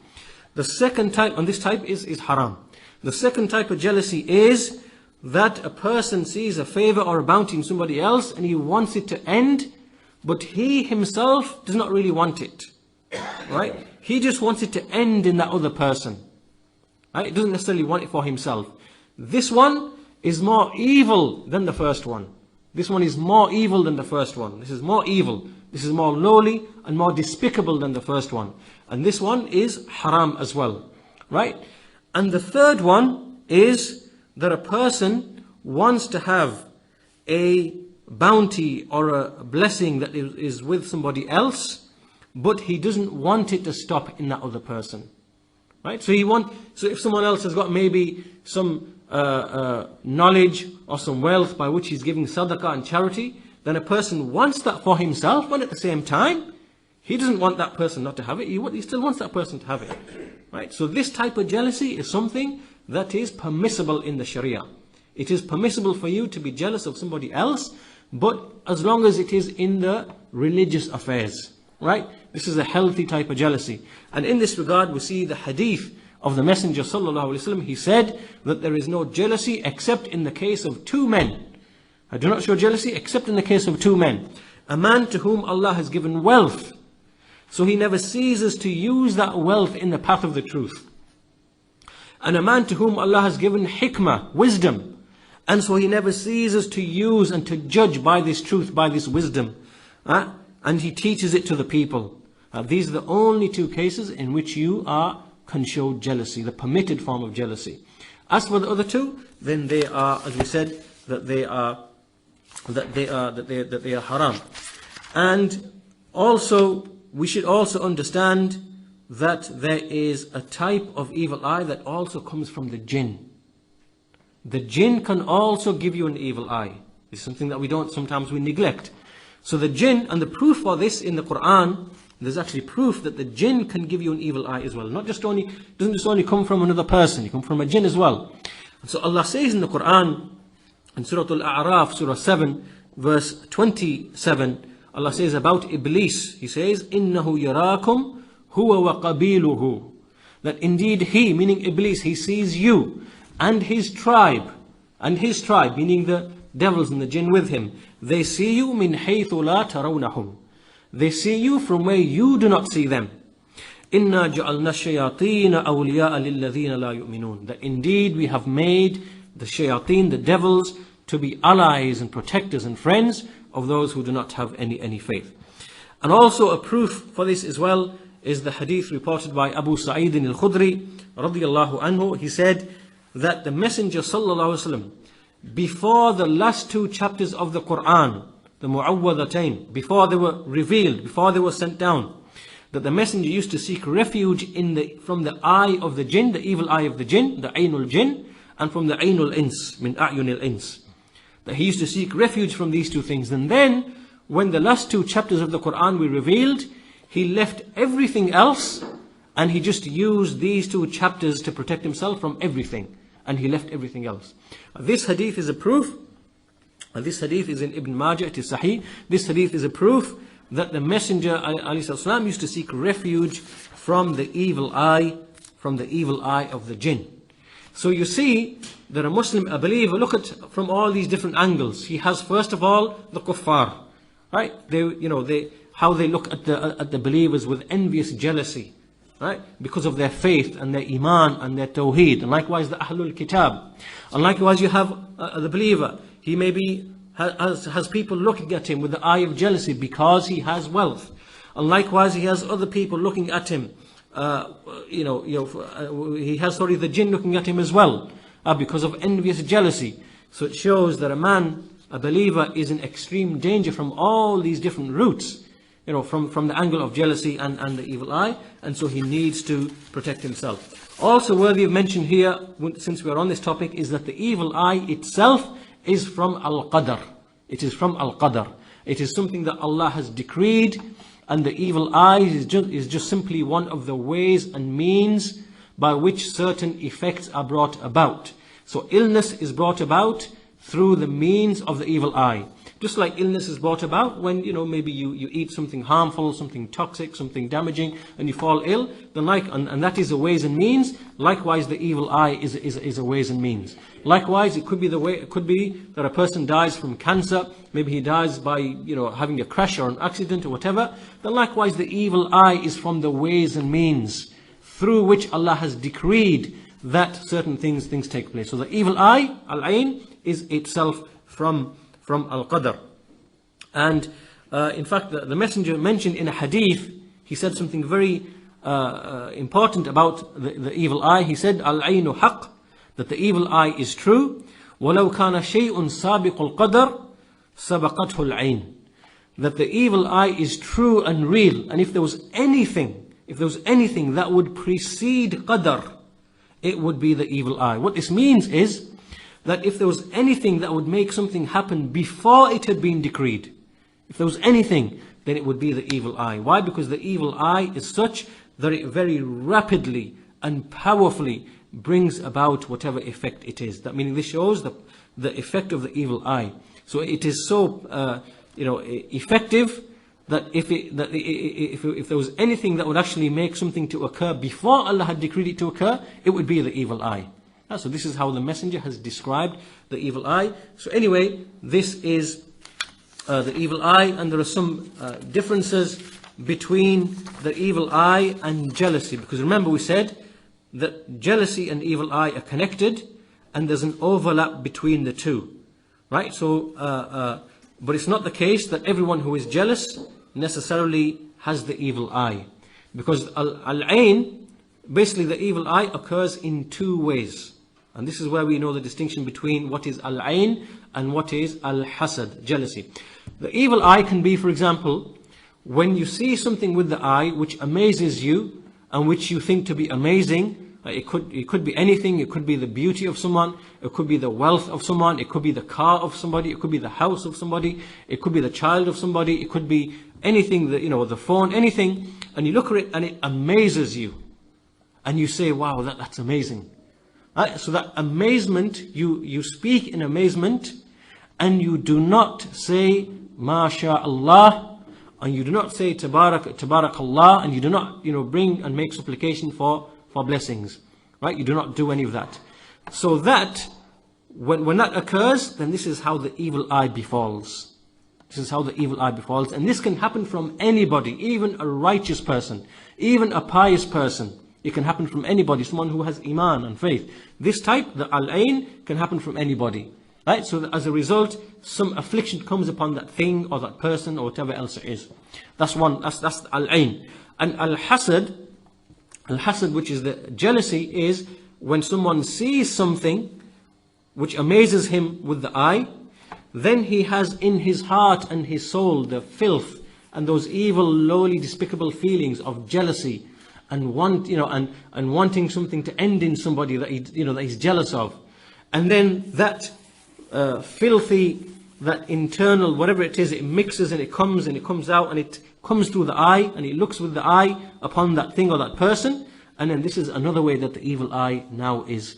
The second type, and this type is haram. The second type of jealousy is that a person sees a favor or a bounty in somebody else and he wants it to end, but he himself does not really want it. Right? He just wants it to end in that other person. Right? He doesn't necessarily want it for himself. This one is more evil than the first one. This one is more evil than the first one. This is more evil. This is more lowly and more despicable than the first one. And this one is haram as well. Right? And the third one is that a person wants to have a bounty or a blessing that is with somebody else, but he doesn't want it to stop in that other person. Right? So if someone else has got maybe some knowledge or some wealth by which he's giving sadaqah and charity, then a person wants that for himself, but at the same time, he doesn't want that person not to have it. He still wants that person to have it. Right? So this type of jealousy is something that is permissible in the Sharia. It is permissible for you to be jealous of somebody else, but as long as it is in the religious affairs. Right? This is a healthy type of jealousy. And in this regard, we see the hadith of the Messenger sallallahu alaihi wasallam. He said that there is no jealousy except in the case of two men. I do not show jealousy except in the case of two men. A man to whom Allah has given wealth, so he never ceases to use that wealth in the path of the truth. And a man to whom Allah has given hikmah, wisdom, and so he never ceases to use and to judge by this truth, by this wisdom. And he teaches it to the people. These are the only two cases in which you can show jealousy, the permitted form of jealousy. As for the other two, then they are, as we said, that they are haram. And also, we should also understand that there is a type of evil eye that also comes from the jinn. The jinn can also give you an evil eye. It's something that sometimes we neglect. So the jinn, and the proof for this in the Quran, there's actually proof that the jinn can give you an evil eye as well. Doesn't just only come from another person, it comes from a jinn as well. And so Allah says in the Quran, in Surah Al-A'raf, Surah 7, verse 27, Allah says about Iblis, He says, إِنَّهُ يَرَاكُمْ هُوَ وَقَبِيلُهُ. That indeed he, meaning Iblis, he sees you and his tribe, meaning the devils and the jinn with him. They see you min haythu la tarawnahum. They see you from where you do not see them. Inna ja'alna shayateen awliya'a lilladhina la yu'minun. That indeed we have made the shayateen, the devils, to be allies and protectors and friends of those who do not have any faith. And also a proof for this as well is the hadith reported by Abu Sa'id al-Khudri radiyallahu anhu. He said that the Messenger sallallahu alaihi wasallam, before the last two chapters of the Quran, the Mu'awwadatain, before they were revealed, before they were sent down, that the Messenger used to seek refuge from the eye of the jinn, the evil eye of the jinn, the Aynul Jinn, and from the Aynul Ins, min A'yunil Ins. That he used to seek refuge from these two things. And then, when the last two chapters of the Quran were revealed, he left everything else, and he just used these two chapters to protect himself from everything. And he left everything else. This hadith is a proof, and this hadith is in Ibn Majah, it is Sahih. This hadith is a proof that the Messenger ﷺ used to seek refuge from the evil eye of the jinn. So you see that a Muslim, a believer, look at from all these different angles. He has first of all the kuffar, right? How they look at the believers with envious jealousy. right? Because of their faith and their Iman and their Tawheed. And likewise the Ahlul Kitab. And likewise you have the believer. He maybe has people looking at him with the eye of jealousy because he has wealth. And likewise he has other people looking at him. He has the jinn looking at him as well, because of envious jealousy. So it shows that a believer is in extreme danger from all these different roots. From the angle of jealousy and the evil eye, and so he needs to protect himself. Also worthy of mention here, since we are on this topic, is that the evil eye itself is from Al-Qadr. It is from Al-Qadr. It is something that Allah has decreed, and the evil eye is just simply one of the ways and means by which certain effects are brought about. So illness is brought about through the means of the evil eye. Just like illness is brought about when, maybe you eat something harmful, something toxic, something damaging, and you fall ill, and that is a ways and means. Likewise, the evil eye is a ways and means. Likewise, it could be that a person dies from cancer, maybe he dies by, having a crash or an accident or whatever. Then likewise, the evil eye is from the ways and means through which Allah has decreed that certain things take place. So the evil eye, al-ayn, is itself from Al-Qadr. And in fact, the Messenger mentioned in a hadith, he said something very important about the evil eye. He said, Al-aynu haqq, that the evil eye is true. وَلَوْ كَانَ شَيْءٌ سَابِقُ الْقَدْرِ سَبَقَتْهُ الْعَيْنُ. That the evil eye is true and real. And if there was anything that would precede qadr, it would be the evil eye. What this means is that if there was anything that would make something happen before it had been decreed, if there was anything, then it would be the evil eye. Why? Because the evil eye is such that it very rapidly and powerfully brings about whatever effect it is. That meaning this shows the effect of the evil eye. So it is so effective that if there was anything that would actually make something to occur before Allah had decreed it to occur, it would be the evil eye. So this is how the Messenger has described the evil eye. So anyway, this is the evil eye, and there are some differences between the evil eye and jealousy. Because remember we said that jealousy and evil eye are connected, and there's an overlap between the two. Right? So, but it's not the case that everyone who is jealous necessarily has the evil eye. Because al-ayn, basically the evil eye occurs in two ways. And this is where we know the distinction between what is al-ayn and what is al-hasad, jealousy. The evil eye can be, for example, when you see something with the eye which amazes you and which you think to be amazing. It could be anything. It could be the beauty of someone. It could be the wealth of someone. It could be the car of somebody. It could be the house of somebody. It could be the child of somebody. It could be anything, the phone, anything. And you look at it and it amazes you. And you say, wow, that's amazing. So that amazement, you speak in amazement, and you do not say, MashaAllah, and you do not say, Tabarakallah, and you do not, bring and make supplication for blessings. Right? You do not do any of that. So that, when that occurs, then this is how the evil eye befalls. This is how the evil eye befalls. And this can happen from anybody, even a righteous person, even a pious person. It can happen from anybody, someone who has Iman and faith. This type, the al-ayn, can happen from anybody. Right? So as a result, some affliction comes upon that thing or that person or whatever else it is. That's one, that's al-ayn. And al-hasad, which is the jealousy, is when someone sees something which amazes him with the eye, then he has in his heart and his soul the filth and those evil, lowly, despicable feelings of jealousy, and wanting something to end in somebody that that he's jealous of. And then that filthy, that internal, whatever it is, it mixes and it comes out, and it comes through the eye, and it looks with the eye upon that thing or that person. And then this is another way that the evil eye now is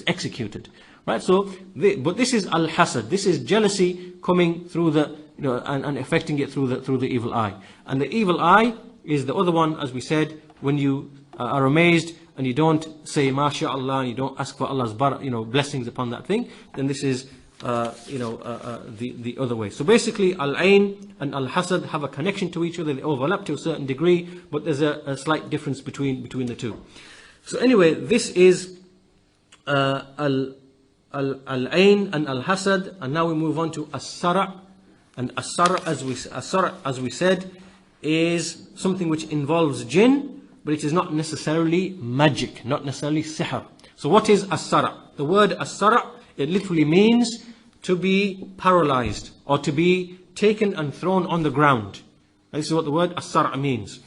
executed. Right? So, but this is al-hasad. This is jealousy coming through the and affecting it through the evil eye. And the evil eye is the other one, as we said, when you are amazed and you don't say MashaAllah, and you don't ask for Allah's blessings upon that thing, then this is the other way. So basically, al-ain and al-hasad have a connection to each other. They overlap to a certain degree, but there's a slight difference between the two. So anyway, this is al-ain and al-hasad, and now we move on to as-sara'. And as-sara', as we said, is something which involves jinn, but it is not necessarily magic, not necessarily sihr. So what is as-sara'? The word as-sara', it literally means to be paralyzed or to be taken and thrown on the ground. This is what the word as-sara' means.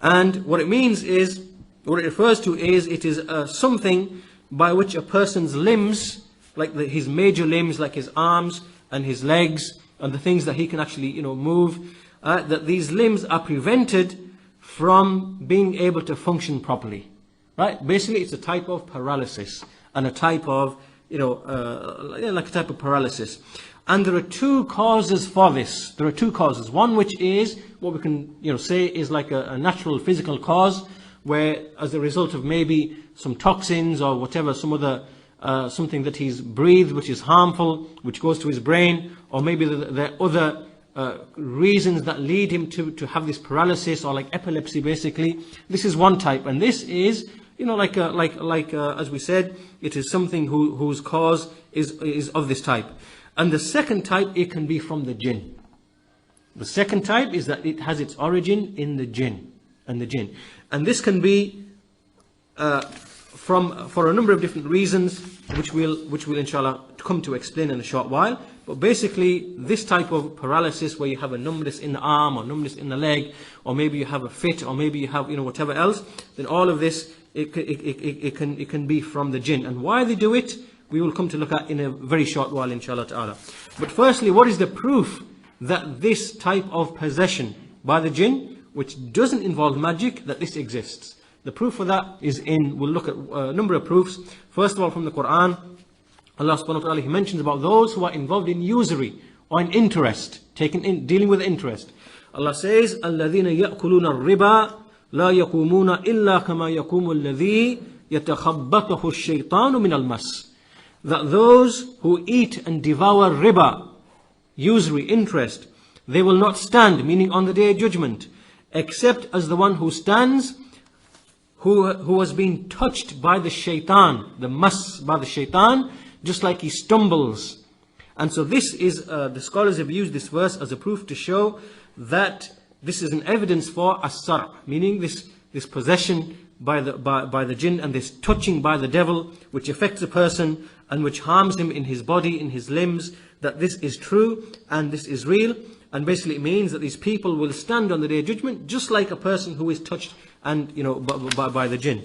And what it means is, what it refers to is, it is something by which a person's limbs, like his major limbs, like his arms and his legs, and the things that he can actually move, that these limbs are prevented from being able to function properly. Right? Basically, it's a type of paralysis and a type of, like a type of paralysis. And there are two causes for this. There are two causes. One which is what we can, say is like a natural physical cause, where as a result of maybe some toxins or whatever, some other something that he's breathed which is harmful, which goes to his brain, or maybe there are other reasons that lead him to have this paralysis, or like epilepsy basically. This is one type, and this is as we said, it is something whose cause is of this type. And the second type, it can be from the jinn. The second type is that it has its origin in the jinn, and this can be for a number of different reasons, which we'll inshallah come to explain in a short while. But basically, this type of paralysis, where you have a numbness in the arm or numbness in the leg, or maybe you have a fit, or maybe you have whatever else, then all of this it can be from the jinn. And why they do it, we will come to look at in a very short while, inshallah ta'ala. But firstly, what is the proof that this type of possession by the jinn, which doesn't involve magic, that this exists? The proof for that is we'll look at a number of proofs. First of all, from the Quran, Allah subhanahu wa ta'ala, He mentions about those who are involved in usury or in interest, dealing with interest. Allah says, الَّذِينَ يَأْكُلُونَ الرِّبَا لَا يَقُومُونَ إِلَّا كَمَا يَقُومُ الَّذِي يَتَخَبَّطُهُ الشَّيْطَانُ مِنَ الْمَسِّ. That those who eat and devour riba, usury, interest, they will not stand, meaning on the day of judgment, except as the one who stands, who has been touched by the shaitan, the mas, by the shaitan, just like he stumbles. And so this is, the scholars have used this verse as a proof to show that this is an evidence for as-sar', meaning this possession by the jinn, and this touching by the devil, which affects a person and which harms him in his body, in his limbs, that this is true and this is real. And basically it means that these people will stand on the day of judgment just like a person who is touched and by the jinn.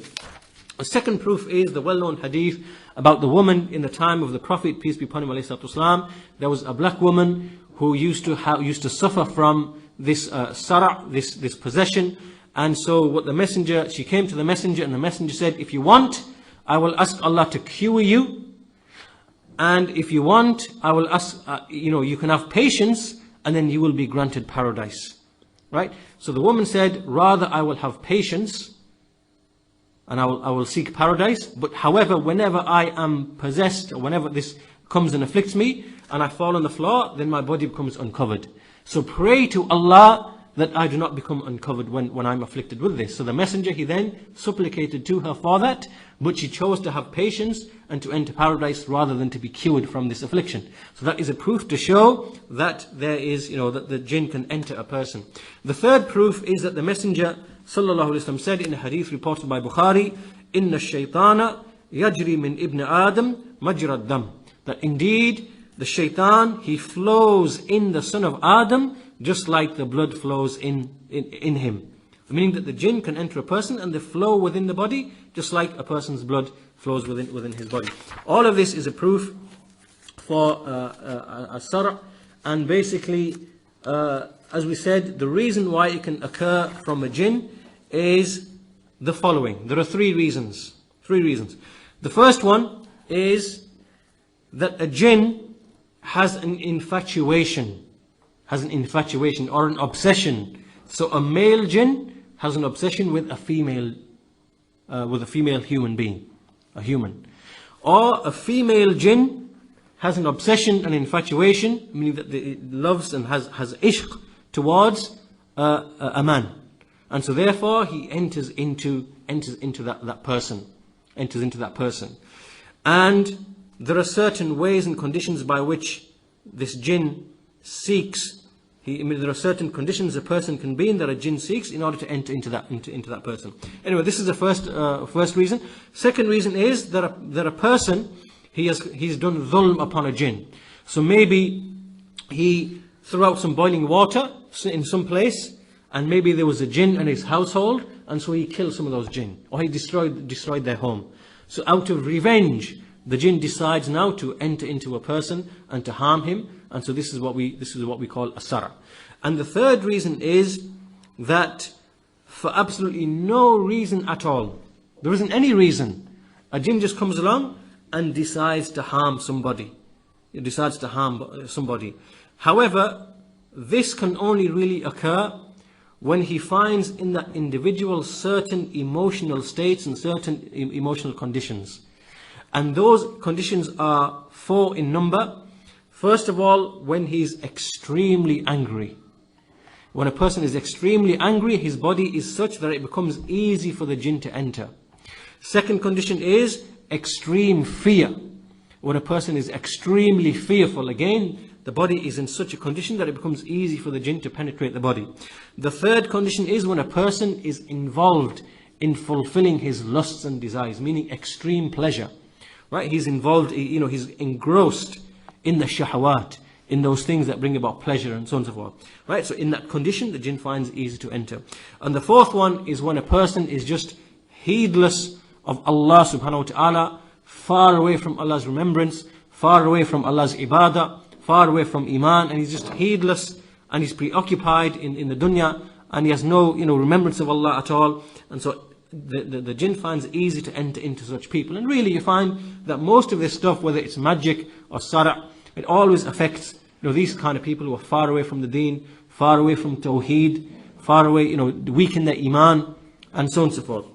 The second proof is the well-known hadith about the woman in the time of the Prophet, peace be upon him, alayhi salatu wasalam. There was a black woman who used to suffer from this sara', this possession. And so she came to the messenger, and the messenger said, if you want, I will ask Allah to cure you. And if you want, I will ask, you can have patience, and then you will be granted paradise. Right? So the woman said, rather I will have patience, and I will seek paradise. But however, whenever I am possessed, or whenever this comes and afflicts me, and I fall on the floor, then my body becomes uncovered. So pray to Allah that I do not become uncovered when I'm afflicted with this. So the messenger, he then supplicated to her for that, but she chose to have patience and to enter paradise rather than to be cured from this affliction. So that is a proof to show that there is, that the jinn can enter a person. The third proof is that the messenger sallallahu alaihi wasallam said in a hadith reported by Bukhari, "Inna ash-shaytana yajri min ibn Adam majra ad-dam." That indeed the shaitan, he flows in the son of Adam just like the blood flows in him. Meaning that the jinn can enter a person and they flow within the body just like a person's blood flows within his body. All of this is a proof for as-sara'. And basically, as we said, the reason why it can occur from a jinn is the following. There are three reasons. The first one is that a jinn has an infatuation or an obsession. So a male jinn has an obsession with a female human being, a human. Or a female jinn has an obsession and infatuation, meaning that it loves and has ishq towards a man. And so therefore he enters into that person. And there are certain ways and conditions by which this jinn seeks. There are certain conditions a person can be in that a jinn seeks in order to enter into that person. Anyway, this is the first reason. Second reason is that a person, he's done dhulm upon a jinn. So maybe he threw out some boiling water in some place, and maybe there was a jinn in his household, and so he killed some of those jinn, or he destroyed their home. So out of revenge, the jinn decides now to enter into a person and to harm him, and so this is what we call as-sara. And the third reason is that for absolutely no reason at all, there isn't any reason, a jinn just comes along and decides to harm somebody. It decides to harm somebody. However, this can only really occur when he finds in that individual certain emotional states and certain emotional conditions. And those conditions are 4 in number. First of all, when he's extremely angry. When a person is extremely angry, his body is such that it becomes easy for the jinn to enter. Second condition is extreme fear. When a person is extremely fearful, again, the body is in such a condition that it becomes easy for the jinn to penetrate the body. The third condition is when a person is involved in fulfilling his lusts and desires, meaning extreme pleasure. Right? He's involved, he's engrossed in the shahawat, in those things that bring about pleasure and so on and so forth. Right? So in that condition, the jinn finds it easy to enter. And the fourth one is when a person is just heedless of Allah subhanahu wa ta'ala, far away from Allah's remembrance, far away from Allah's ibadah, far away from Iman, and he's just heedless and he's preoccupied in the dunya, and he has no remembrance of Allah at all. And so the jinn finds it easy to enter into such people. And really you find that most of this stuff, whether it's magic or sara', it always affects these kind of people who are far away from the deen, far away from tawheed, far away, weak in their iman, and so on and so forth.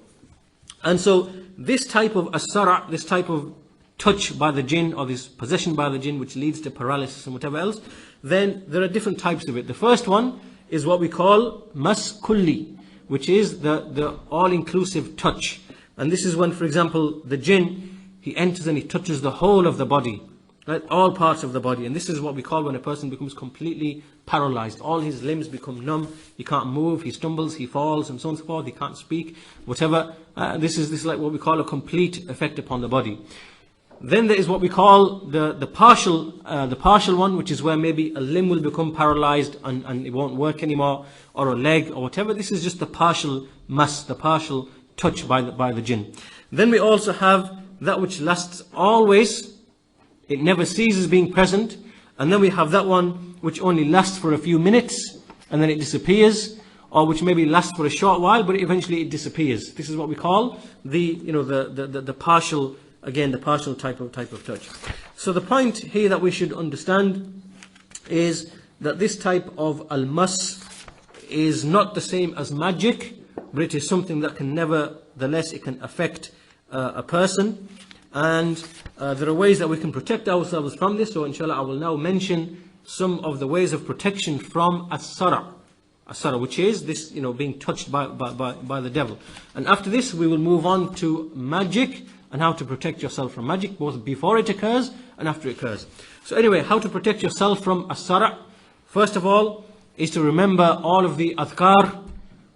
And so this type of as-sara', this type of touch by the jinn, or this possession by the jinn, which leads to paralysis and whatever else, then there are different types of it. The first one is what we call mas kulli, which is the all-inclusive touch. And this is when, for example, the jinn, he enters and he touches the whole of the body, right? All parts of the body. And this is what we call when a person becomes completely paralyzed. All his limbs become numb, he can't move, he stumbles, he falls, and so on and so forth, he can't speak, whatever. This is like what we call a complete effect upon the body. Then there is what we call the partial one, which is where maybe a limb will become paralyzed and it won't work anymore, or a leg or whatever. This is just the partial mas, the partial touch by the jinn. Then we also have that which lasts always, it never ceases being present. And then we have that one which only lasts for a few minutes and then it disappears, or which maybe lasts for a short while but eventually it disappears. This is what we call the partial. Again, the partial type of touch. So the point here that we should understand is that this type of al-mas is not the same as magic, but it is something that can nevertheless, it can affect a person. And there are ways that we can protect ourselves from this. So inshallah, I will now mention some of the ways of protection from as-sara', which is this, being touched by the devil. And after this, we will move on to magic, and how to protect yourself from magic, both before it occurs and after it occurs. So anyway, how to protect yourself from as-sara'? First of all, is to remember all of the adhkar,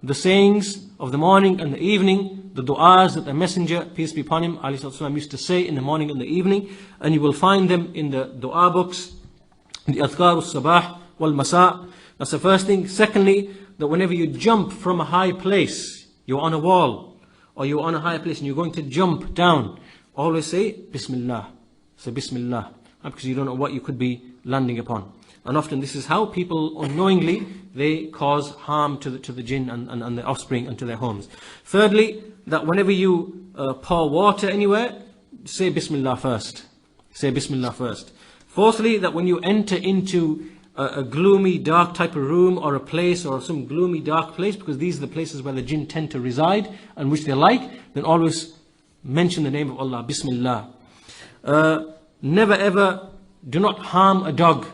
the sayings of the morning and the evening, the du'as that the Messenger, peace be upon him, ﷺ, used to say in the morning and the evening. And you will find them in the du'a books, the adhkar al-sabah wal-masa'. That's the first thing. Secondly, that whenever you jump from a high place, you're on a wall, or you're on a higher place and you're going to jump down, always say Bismillah. Say Bismillah, because you don't know what you could be landing upon. And often this is how people unknowingly, they cause harm to the jinn and their offspring and to their homes. Thirdly, that whenever you pour water anywhere, say Bismillah first. Say Bismillah first. Fourthly, that when you enter into a gloomy, dark type of room or a place or some gloomy, dark place, because these are the places where the jinn tend to reside and which they like, then always mention the name of Allah, Bismillah. Never ever do not harm a dog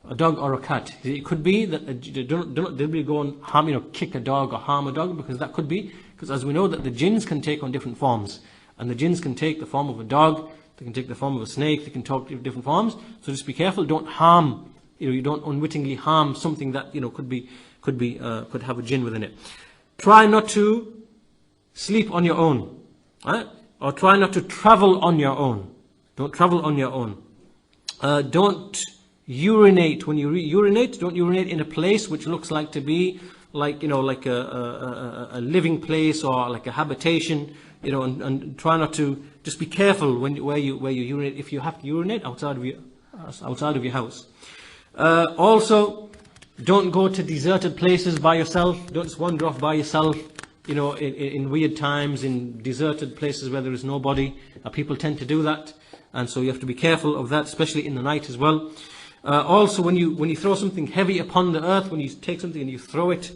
or a cat. It could be that don't deliberately go and harm, kick a dog or harm a dog, because that could be, because as we know that the jinns can take on different forms, and the jinns can take the form of a dog, they can take the form of a snake, they can talk in different forms. So just be careful, don't harm, you don't unwittingly harm something that could have a jinn within it. Try not to sleep on your own, right? Or try not to travel on your own. Don't travel on your own. Don't urinate. When you urinate, don't urinate in a place which looks like to be like a living place or like a habitation, and try not to, just be careful where you urinate, if you have to urinate outside of your house. Also, don't go to deserted places by yourself. Don't just wander off by yourself, in weird times, in deserted places where there is nobody. People tend to do that, and so you have to be careful of that, especially in the night as well. Also, when you throw something heavy upon the earth, when you take something and you throw it,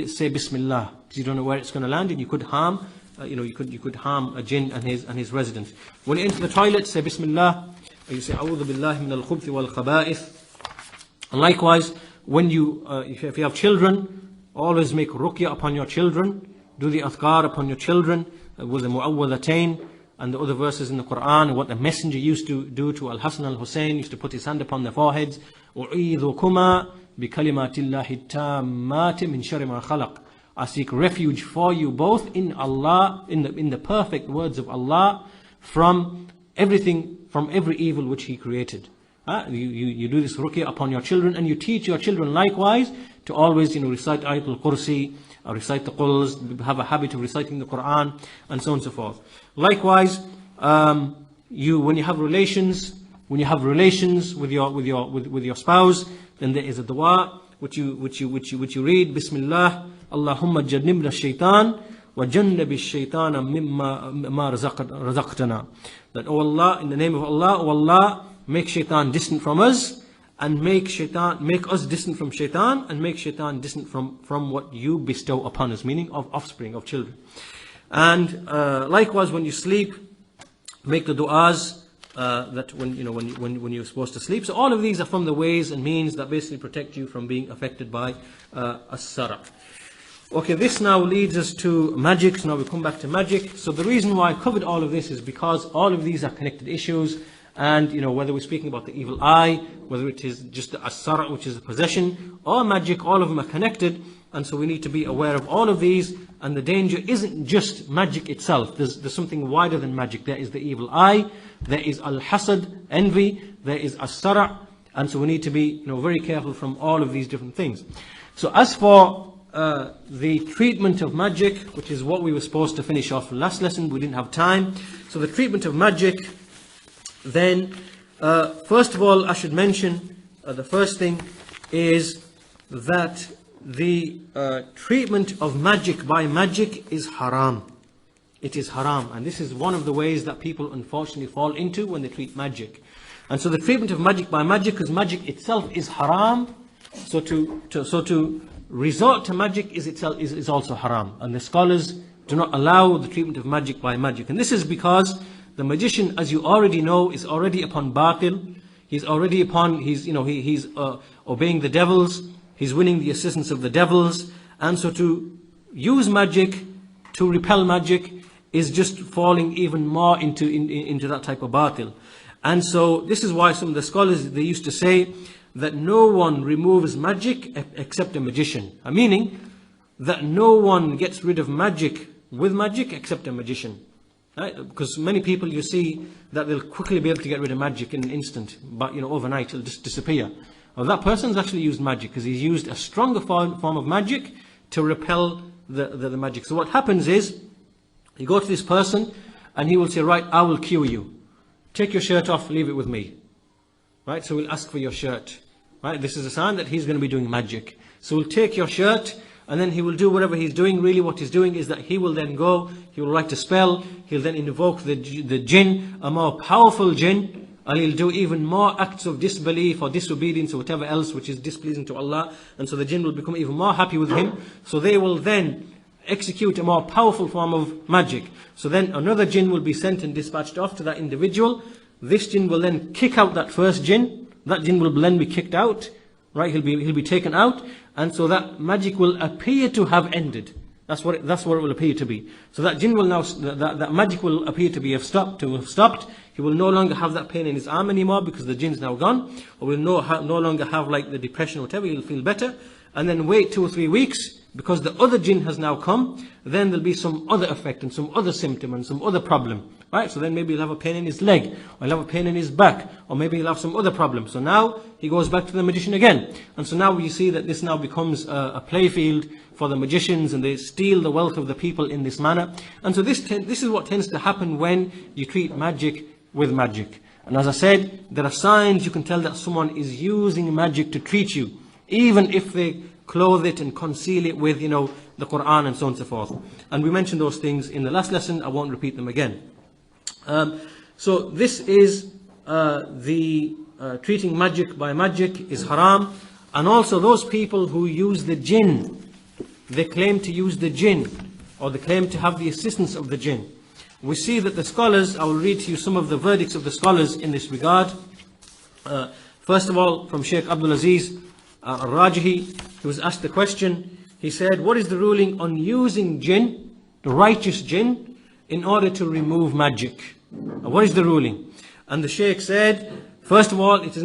say Bismillah, because you don't know where it's going to land, and you could harm, you could harm a jinn and his residents. When you enter the toilet, say Bismillah. You say A'udhu billahi min al-khubthi wal khaba'ith. And likewise, when if you have children, always make ruqya upon your children. Do the adhkar upon your children with the mu'awwadhatain and the other verses in the Quran. What the Messenger used to do to Al-Hasan al-Hussein, used to put his hand upon their foreheads. U'idhukuma bi kalimatillahi tammati min sharri ma khalaq. I seek refuge for you both in Allah, in the perfect words of Allah, from every evil which He created. You do this ruqya upon your children, and you teach your children likewise to always recite Ayatul Kursi, or recite the Quls, have a habit of reciting the Quran, and so on and so forth. Likewise, when you have relations with your spouse, then there is a dua which you read, Bismillah, Allahumma jannibna shaitan wa jannabi shaitana mimma razaqtana. That, O Allah, in the name of Allah, O Allah, make shaitan distant from us, and make us distant from shaitan, and make shaitan distant from what you bestow upon us, meaning of offspring, of children. And likewise, when you sleep, make the du'as that when you're supposed to sleep. So all of these are from the ways and means that basically protect you from being affected by as-sara. Okay, this now leads us to magic. So now we come back to magic. So the reason why I covered all of this is because all of these are connected issues. And whether we're speaking about the evil eye, whether it is just the as-sara, which is a possession, or magic, all of them are connected. And so we need to be aware of all of these. And the danger isn't just magic itself. There's something wider than magic. There is the evil eye, there is al-hasad, envy, there is as-sara. And so we need to be very careful from all of these different things. So as for the treatment of magic, which is what we were supposed to finish off last lesson, we didn't have time. So the treatment of magic, then first of all I should mention, the first thing is that the treatment of magic by magic is haram. It is haram, and this is one of the ways that people unfortunately fall into when they treat magic. And so the treatment of magic by magic, because magic itself is haram, so to resort to magic is also haram. And the scholars do not allow the treatment of magic by magic. And this is because the magician, as you already know, is already upon batil. He's already upon, he's obeying the devils. He's winning the assistance of the devils. And so to use magic, to repel magic, is just falling even more into that type of batil. And so this is why some of the scholars, they used to say that no one removes magic except a magician. Meaning that no one gets rid of magic with magic except a magician. Right? Because many people you see that they'll quickly be able to get rid of magic in an instant, but overnight it'll just disappear. Well, that person's actually used magic because he's used a stronger form of magic to repel the magic. So what happens is, you go to this person and he will say, right, I will cure you. Take your shirt off, leave it with me. Right, so we'll ask for your shirt. Right, this is a sign that he's going to be doing magic. So we'll take your shirt, and then he will do whatever he's doing. Really what he's doing is that he will then go, he will write a spell, he'll then invoke the jinn, a more powerful jinn, and he'll do even more acts of disbelief or disobedience or whatever else which is displeasing to Allah. And so the jinn will become even more happy with him. So they will then execute a more powerful form of magic. So then another jinn will be sent and dispatched off to that individual, this jinn will then kick out that first jinn. That jinn will then be kicked out, right? He'll be taken out, and so that magic will appear to have ended. That's what it will appear to be. So that jinn will now, that magic will appear to have stopped. He will no longer have that pain in his arm anymore because the jinn's now gone, or will no longer have like the depression or whatever. He'll feel better, and then wait 2 or 3 weeks because the other jinn has now come. Then there'll be some other effect and some other symptom and some other problem, right? So then maybe he'll have a pain in his leg, or he'll have a pain in his back, or maybe he'll have some other problem. So now he goes back to the magician again, and so now you see that this now becomes a playfield for the magicians, and they steal the wealth of the people in this manner. And so this is what tends to happen when you treat magic with magic. And as I said, there are signs you can tell that someone is using magic to treat you, even if they clothe it and conceal it with, the Quran and so on and so forth. And we mentioned those things in the last lesson. I won't repeat them again. So this is the treating magic by magic is haram. And also those people who use the jinn, they claim to use the jinn, or they claim to have the assistance of the jinn. We see that the scholars, I will read to you some of the verdicts of the scholars in this regard. First of all, from Sheikh Abdul Aziz Al-Rajihi, he was asked the question. He said, what is the ruling on using jinn, the righteous jinn, in order to remove magic? What is the ruling? And the Sheikh said, first of all, it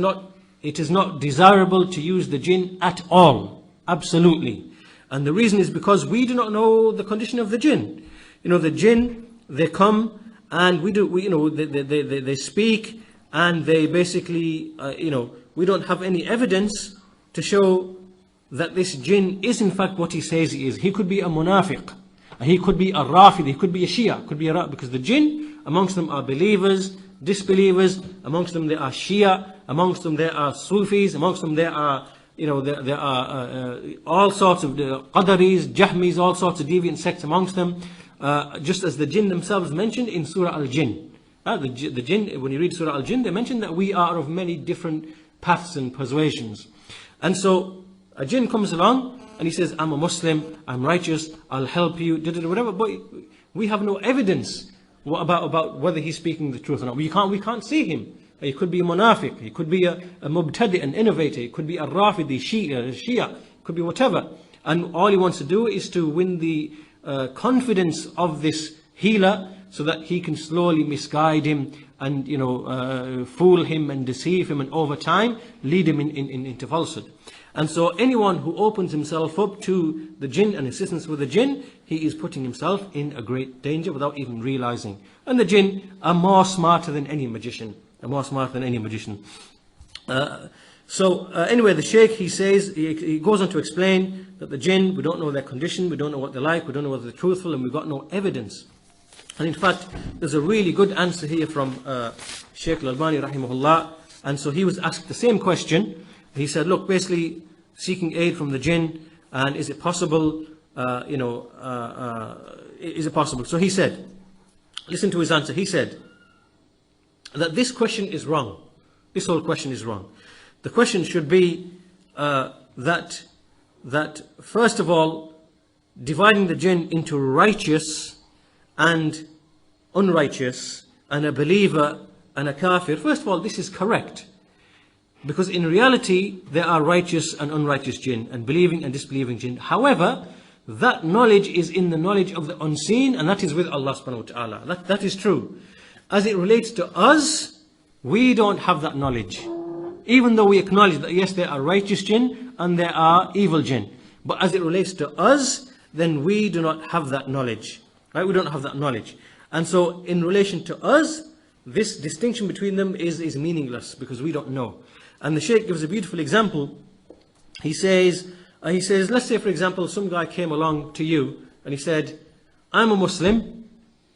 is not desirable to use the jinn at all. Absolutely. And the reason is because we do not know the condition of the jinn. The jinn, they come and they speak, and they basically, we don't have any evidence to show that this jinn is in fact what he says he is. He could be a munafiq, he could be a rafid, he could be a shia, could be because the jinn, amongst them are believers, disbelievers, amongst them there are shia, amongst them there are sufis, amongst them there are there are all sorts of qadaris, jahmis, all sorts of deviant sects amongst them, just as the jinn themselves mentioned in Surah Al-Jinn. The jinn, when you read Surah Al-Jinn, they mention that we are of many different paths and persuasions. And so a jinn comes along and he says, I'm a Muslim, I'm righteous, I'll help you, whatever. But we have no evidence about whether he's speaking the truth or not. We can't see him. He could be a munafiq, he could be a mubtadi, an innovator, he could be a rafidi, shia, could be whatever. And all he wants to do is to win the confidence of this healer, so that he can slowly misguide him and fool him and deceive him, and over time lead him into falsehood. And so anyone who opens himself up to the jinn and assistance with the jinn, he is putting himself in a great danger without even realizing. And the jinn are more smarter than any magician. Anyway, the Shaykh, he says, he goes on to explain that the jinn, we don't know their condition, we don't know what they're like, we don't know whether they're truthful, and we've got no evidence. And in fact, there's a really good answer here from Shaykh Al-Albani rahimahullah. And so he was asked the same question. He said, look, basically seeking aid from the jinn, and is it possible, is it possible? So he said, listen to his answer. He said that this question is wrong. This whole question is wrong. The question should be that first of all, dividing the jinn into righteous and unrighteous, and a believer and a kafir. First of all, this is correct, because in reality there are righteous and unrighteous jinn, and believing and disbelieving jinn. However, that knowledge is in the knowledge of the unseen, and that is with Allah subhanahu wa ta'ala. That is true. As it relates to us, we don't have that knowledge. Even though we acknowledge that yes, there are righteous jinn and there are evil jinn. But as it relates to us, then we do not have that knowledge. Right? We don't have that knowledge. And so in relation to us, this distinction between them is meaningless, because we don't know. And the Shaykh gives a beautiful example. He says, let's say for example, some guy came along to you and he said, I'm a Muslim.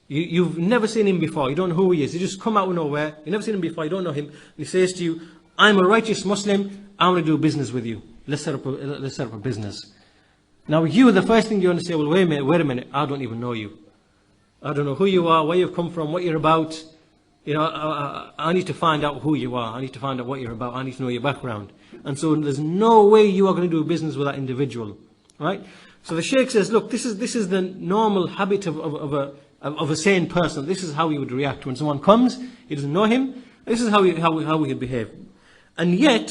You've never seen him before. You don't know who he is. He just come out of nowhere. You've never seen him before. You don't know him. And he says to you, I'm a righteous Muslim. I want to do business with you. Let's set up a business. Now you, the first thing you want to say, well, wait a minute. I don't even know you. I don't know who you are, where you've come from, what you're about. I need to find out who you are. I need to find out what you're about. I need to know your background. And so there's no way you are going to do business with that individual, right? So the Shaykh says, look, this is the normal habit of a sane person. This is how he would react when someone comes. He doesn't know him, This is how we behave. And yet,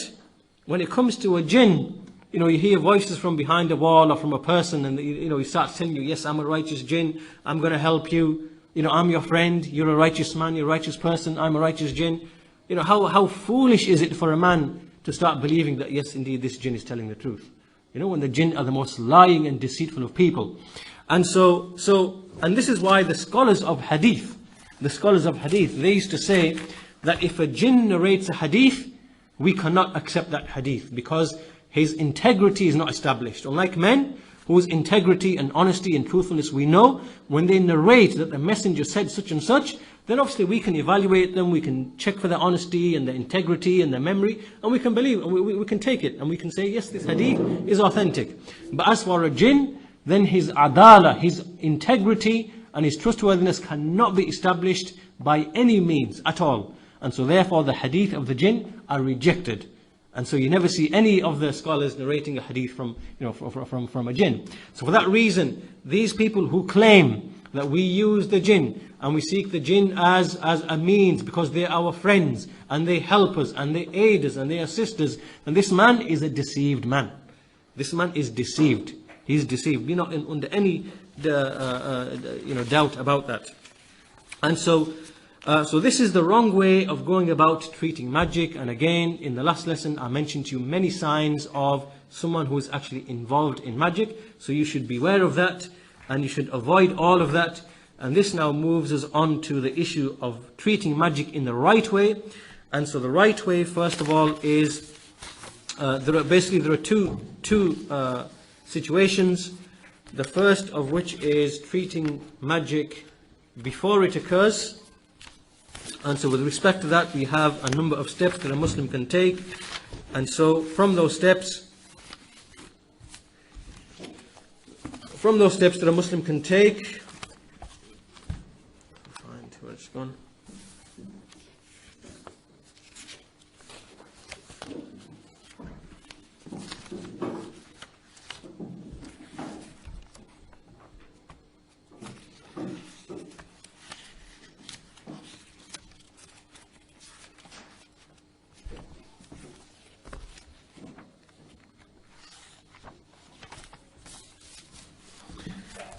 when it comes to a jinn, you hear voices from behind a wall or from a person, and he starts telling you, yes, I'm a righteous jinn, I'm going to help you, I'm your friend, you're a righteous man, you're a righteous person, I'm a righteous jinn. How foolish is it for a man to start believing that, yes, indeed, this jinn is telling the truth. When the jinn are the most lying and deceitful of people. And and this is why the scholars of hadith, they used to say that if a jinn narrates a hadith, we cannot accept that hadith because his integrity is not established. Unlike men, whose integrity and honesty and truthfulness we know, when they narrate that the messenger said such and such, then obviously we can evaluate them, we can check for their honesty and their integrity and their memory, and we can believe, and we can take it, and we can say, yes, this hadith is authentic. But as for a jinn, then his adala, his integrity and his trustworthiness cannot be established by any means at all. And so therefore the hadith of the jinn are rejected. And so you never see any of the scholars narrating a hadith from a jinn. So for that reason, these people who claim that we use the jinn and we seek the jinn as a means because they're our friends and they help us and they aid us and they assist us, and this man is a deceived man. This man is deceived. He's deceived. We're not under any doubt about that. And so this is the wrong way of going about treating magic. And again, in the last lesson, I mentioned to you many signs of someone who is actually involved in magic. So you should beware of that, and you should avoid all of that. And this now moves us on to the issue of treating magic in the right way. And so the right way, first of all, is there are two situations. The first of which is treating magic before it occurs. And so with respect to that, we have a number of steps that a Muslim can take. And so from those steps that a Muslim can take, find where it's gone.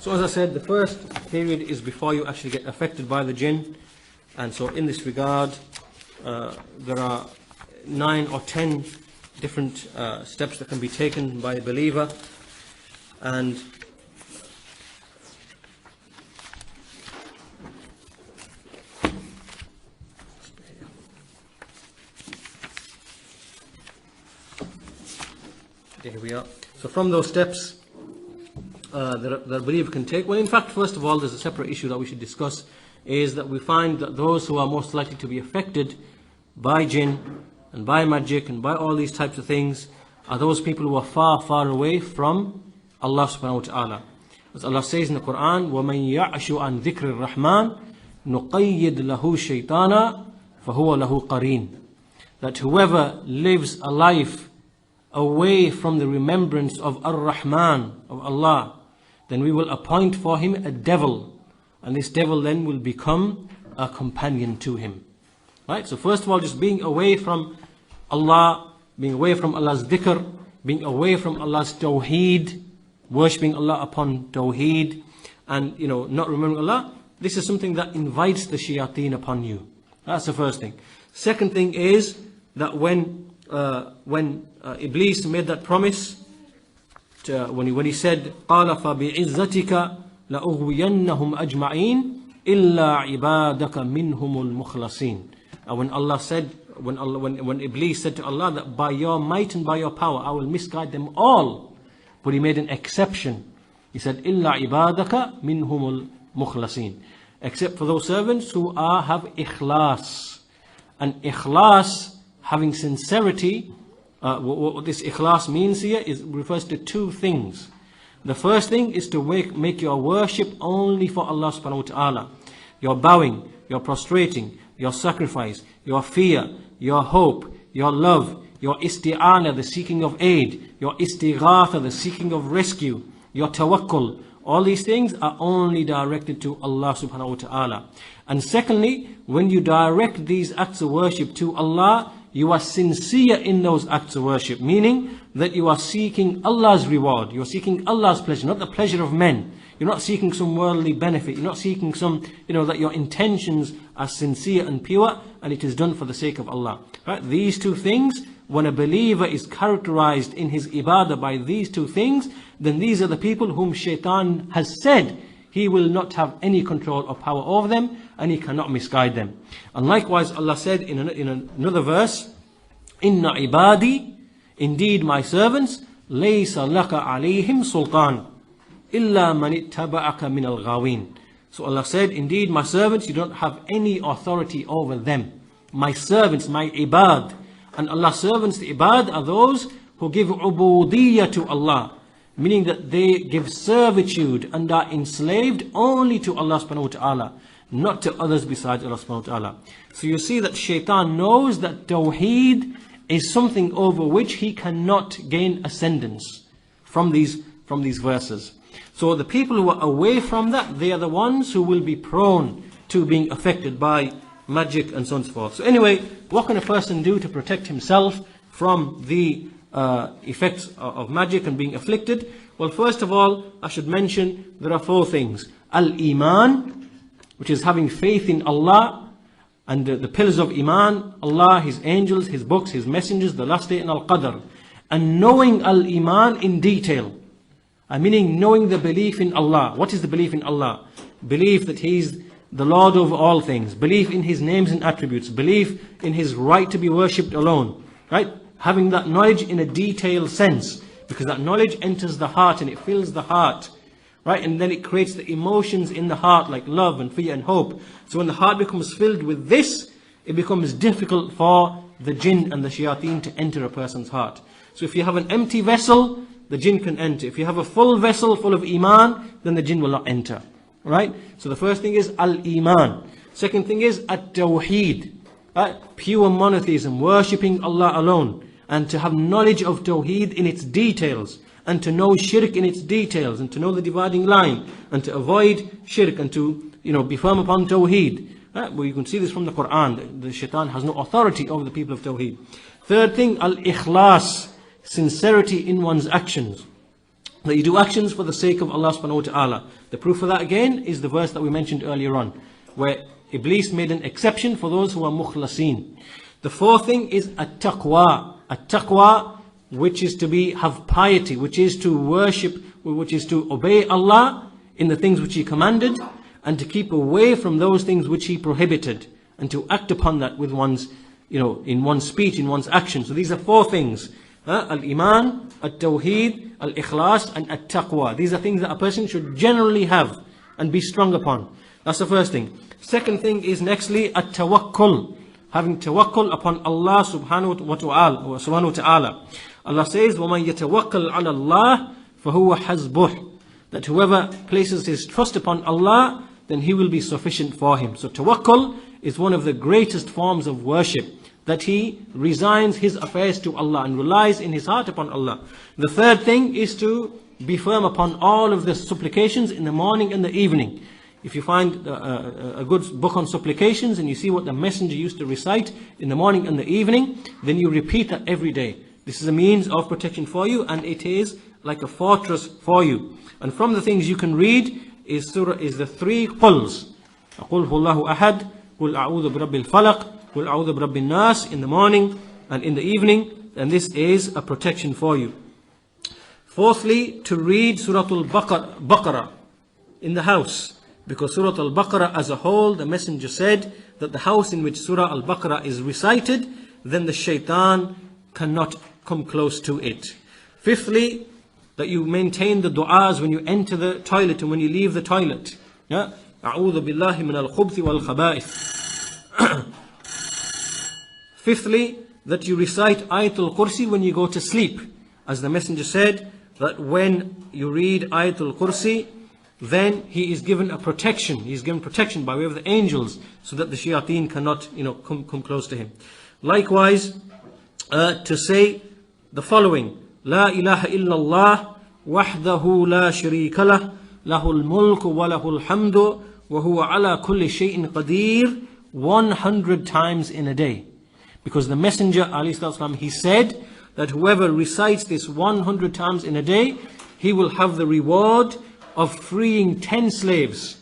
So as I said, the first period is before you actually get affected by the jinn. And so in this regard, there are 9 or 10 different steps that can be taken by a believer. And here we are. So from those steps that a believer can take, well, in fact, first of all, there's a separate issue that we should discuss, is that we find that those who are most likely to be affected by jinn and by magic and by all these types of things are those people who are far, far away from Allah subhanahu wa ta'ala. As Allah says in the Quran, وَمَنْ يَعْشُ عَنْ ذِكْرِ الرَّحْمَنِ نُقَيِّدْ لَهُ شَيْطَانًا فَهُوَ لَهُ قَرِينٌ. That whoever lives a life away from the remembrance of Ar-Rahman, of Allah, then we will appoint for him a devil, and this devil then will become a companion to him. Right? So first of all, just being away from Allah, being away from Allah's dhikr, being away from Allah's tawheed, worshipping Allah upon tawheed, and not remembering Allah, this is something that invites the shayateen upon you. That's the first thing. Second thing is that when Iblis made that promise, when he said, قَالَ فَبِعِزَّتِكَ لَأُغْوِيَنَّهُمْ أَجْمَعِينَ إِلَّا عِبَادَكَ مِنْهُمُ الْمُخْلَصِينَ. And when Iblis said to Allah that by your might and by your power I will misguide them all, but he made an exception. He said, إِلَّا عِبَادَكَ مِنْهُمُ الْمُخْلَصِينَ, except for those servants who have ikhlas. And ikhlas, having sincerity, what this ikhlas means here refers to two things. The first thing is to make your worship only for Allah subhanahu wa ta'ala. Your bowing, your prostrating, your sacrifice, your fear, your hope, your love, your isti'ana, the seeking of aid, your istighatha, the seeking of rescue, your tawakkul, All these things are only directed to Allah subhanahu wa ta'ala. And secondly, when you direct these acts of worship to Allah, you are sincere in those acts of worship, meaning that you are seeking Allah's reward, you are seeking Allah's pleasure, not the pleasure of men. You're not seeking some worldly benefit, you're not seeking some, that your intentions are sincere and pure, and it is done for the sake of Allah. Right? These two things, when a believer is characterized in his ibadah by these two things, then these are the people whom shaitan has said he will not have any control or power over them, and he cannot misguide them. And likewise, Allah said in another verse, Inna ibadi, indeed my servants, laysa laka alayhim sultan, illa man ittaba'aka min al-ghawin. So Allah said, indeed my servants, you don't have any authority over them. My servants, my ibad. And Allah's servants, the ibad, are those who give ubudiyyah to Allah, meaning that they give servitude and are enslaved only to Allah subhanahu wa ta'ala, not to others besides Allah subhanahu wa ta'ala. So you see that shaitan knows that tawheed is something over which he cannot gain ascendance from these verses. So the people who are away from that, they are the ones who will be prone to being affected by magic and so on and so forth. So anyway, what can a person do to protect himself from the effects of magic and being afflicted? Well, first of all, I should mention there are 4 things. Al-Iman, which is having faith in Allah, and the pillars of Iman, Allah, His angels, His books, His messengers, the last day, and Al-Qadr. And knowing Al-Iman in detail. Meaning knowing the belief in Allah. What is the belief in Allah? Belief that He's the Lord of all things. Belief in His names and attributes. Belief in His right to be worshipped alone. Right? Having that knowledge in a detailed sense. Because that knowledge enters the heart and it fills the heart. Right? And then it creates the emotions in the heart like love and fear and hope. So when the heart becomes filled with this, it becomes difficult for the jinn and the shayateen to enter a person's heart. So if you have an empty vessel, the jinn can enter. If you have a full vessel full of Iman, then the jinn will not enter. Right? So the first thing is Al-Iman. Second thing is At-Tawheed. Pure monotheism, worshipping Allah alone. And to have knowledge of Tawheed in its details. And to know shirk in its details. And to know the dividing line. And to avoid shirk. And to be firm upon Tawheed. Well, you can see this from the Quran. The shaitan has no authority over the people of Tawheed. Third thing, Al-Ikhlas. Sincerity in one's actions. That you do actions for the sake of Allah subhanahu wa ta'ala. The proof of that again is the verse that we mentioned earlier on, where Iblis made an exception for those who are mukhlasin. The fourth thing is at-taqwa. At-taqwa, which is to have piety, which is to worship, which is to obey Allah in the things which He commanded, and to keep away from those things which He prohibited, and to act upon that with one's, in one's speech, in one's action. So these are 4 things. Al-Iman, At-Tawheed, Al-Ikhlas, and At-Taqwa. These are things that a person should generally have and be strong upon. That's the first thing. Second thing is nextly At-Tawakkul. Having tawakkul upon Allah subhanahu wa ta'ala. Allah says, وَمَنْ يَتَوَكَّلْ عَلَى اللَّهِ فَهُوَ حَسْبُهُ. That whoever places his trust upon Allah, then He will be sufficient for him. So tawakkul is one of the greatest forms of worship. That he resigns his affairs to Allah and relies in his heart upon Allah. The third thing is to be firm upon all of the supplications in the morning and the evening. If you find a good book on supplications and you see what the messenger used to recite in the morning and the evening, then you repeat that every day. This is a means of protection for you, and it is like a fortress for you. And from the things you can read is the 3 quls. قُلْ هُوَ اللَّهُ أَحَدٌ قُلْ أَعُوذُ بِرَبِّ الْفَلَقِ قُلْ أَعُوذُ بِرَبِّ النَّاسِ in the morning and in the evening, and this is a protection for you. Fourthly, to read Surah Al-Baqarah in the house, because Surah Al-Baqarah as a whole, the messenger said that the house in which Surah Al-Baqarah is recited, then the shaitan cannot come close to it. Fifthly, that you maintain the du'as when you enter the toilet and when you leave the toilet. أعوذ بالله من الخبث والخبائث. Fifthly, that you recite Ayatul Kursi when you go to sleep. As the messenger said, that when you read Ayatul Kursi, then he is given a protection. He is given protection by way of the angels, so that the shayateen cannot, come close to him. Likewise, to say the following: La ilaha illallah wahdahu la sharika lah lahul mulku wa lahul hamdu wa huwa ala kulli shay'in qadir 100 times in a day. Because the Messenger ﷺ, he said that whoever recites this 100 times in a day, he will have the reward of freeing 10 slaves.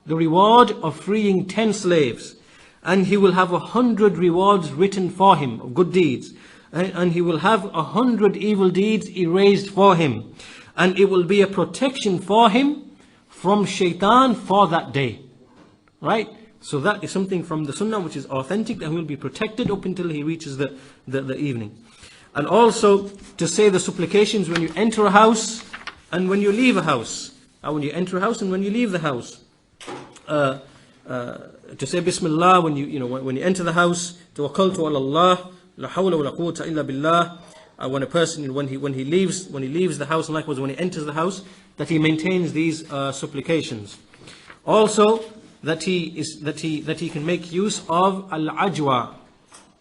The reward of freeing 10 slaves. And he will have 100 rewards written for him of good deeds. And he will have 100 evil deeds erased for him. And it will be a protection for him from shaitan for that day. Right? So that is something from the Sunnah which is authentic, and will be protected up until he reaches the evening. And also to say the supplications when you enter a house and when you leave a house. When you enter a house and when you leave the house. To say Bismillah when you enter the house. Tawakkaltu ala Allah, la hawla wa la quwwata illa billah. When a person when he leaves the house, and likewise when he enters the house, that he maintains these supplications. Also that he can make use of al-ajwa,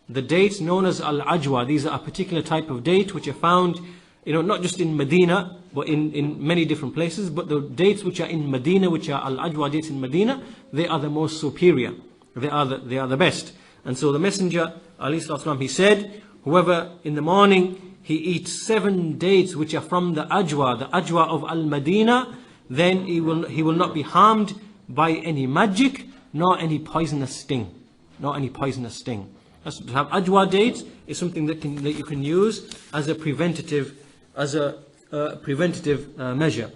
the dates known as al-ajwa. These are a particular type of date which are found, not just in Medina, but in many different places. But the dates which are in Medina, which are al-ajwa dates in Medina, they are the most superior. They are the best. And so the Messenger, ﷺ, he said, whoever in the morning he eats 7 dates which are from the ajwa of al-Madina, then he will not be harmed by any magic, nor any poisonous sting. That's to have ajwa dates is something that you can use as a preventative measure.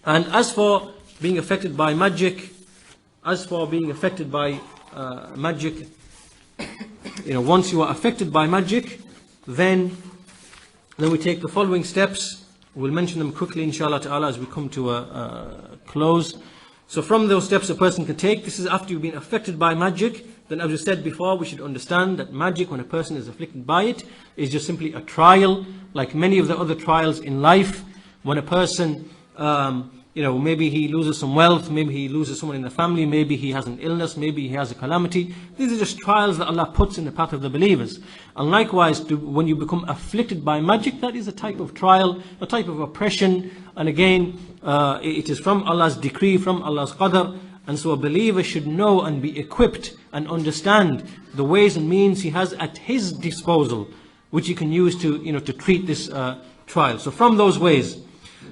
And as for being affected by magic, once you are affected by magic, then we take the following steps. We'll mention them quickly, inshallah ta'ala, as we come to a close. So from those steps a person can take, this is after you've been affected by magic. Then as we said before, we should understand that magic, when a person is afflicted by it, is just simply a trial, like many of the other trials in life. When a person, maybe he loses some wealth, maybe he loses someone in the family, maybe he has an illness, maybe he has a calamity. These are just trials that Allah puts in the path of the believers. And likewise, when you become afflicted by magic, that is a type of trial, a type of oppression. And again, it is from Allah's decree, from Allah's qadr. And so a believer should know and be equipped and understand the ways and means he has at his disposal, which he can use to treat this trial. So from those ways,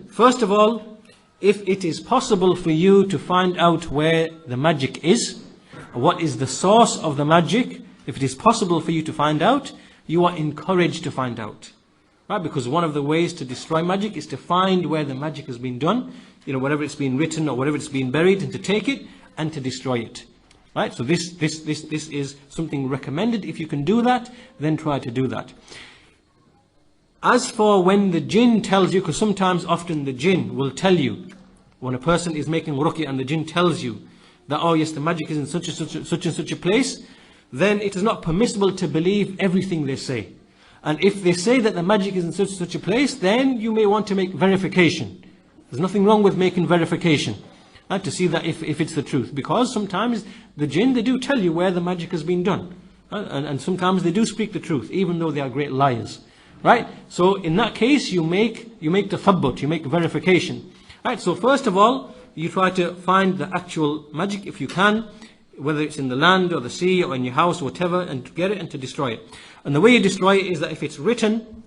first of all, if it is possible for you to find out where the magic is, what is the source of the magic, if it is possible for you to find out, you are encouraged to find out. Right? Because one of the ways to destroy magic is to find where the magic has been done, wherever it's been written or wherever it's been buried, and to take it and to destroy it. Right? So this is something recommended. If you can do that, then try to do that. As for when the jinn tells you, because often the jinn will tell you, when a person is making ruqya and the jinn tells you that, oh yes, the magic is in such and such a place, then it is not permissible to believe everything they say. And if they say that the magic is in such and such a place, then you may want to make verification. There's nothing wrong with making verification, to see that if it's the truth. Because sometimes the jinn, they do tell you where the magic has been done. And sometimes they do speak the truth, even though they are great liars. Right? So in that case, you make the thabbut, you make verification. Right? So first of all, you try to find the actual magic if you can, whether it's in the land or the sea or in your house or whatever, and to get it and to destroy it. And the way you destroy it is that if it's written,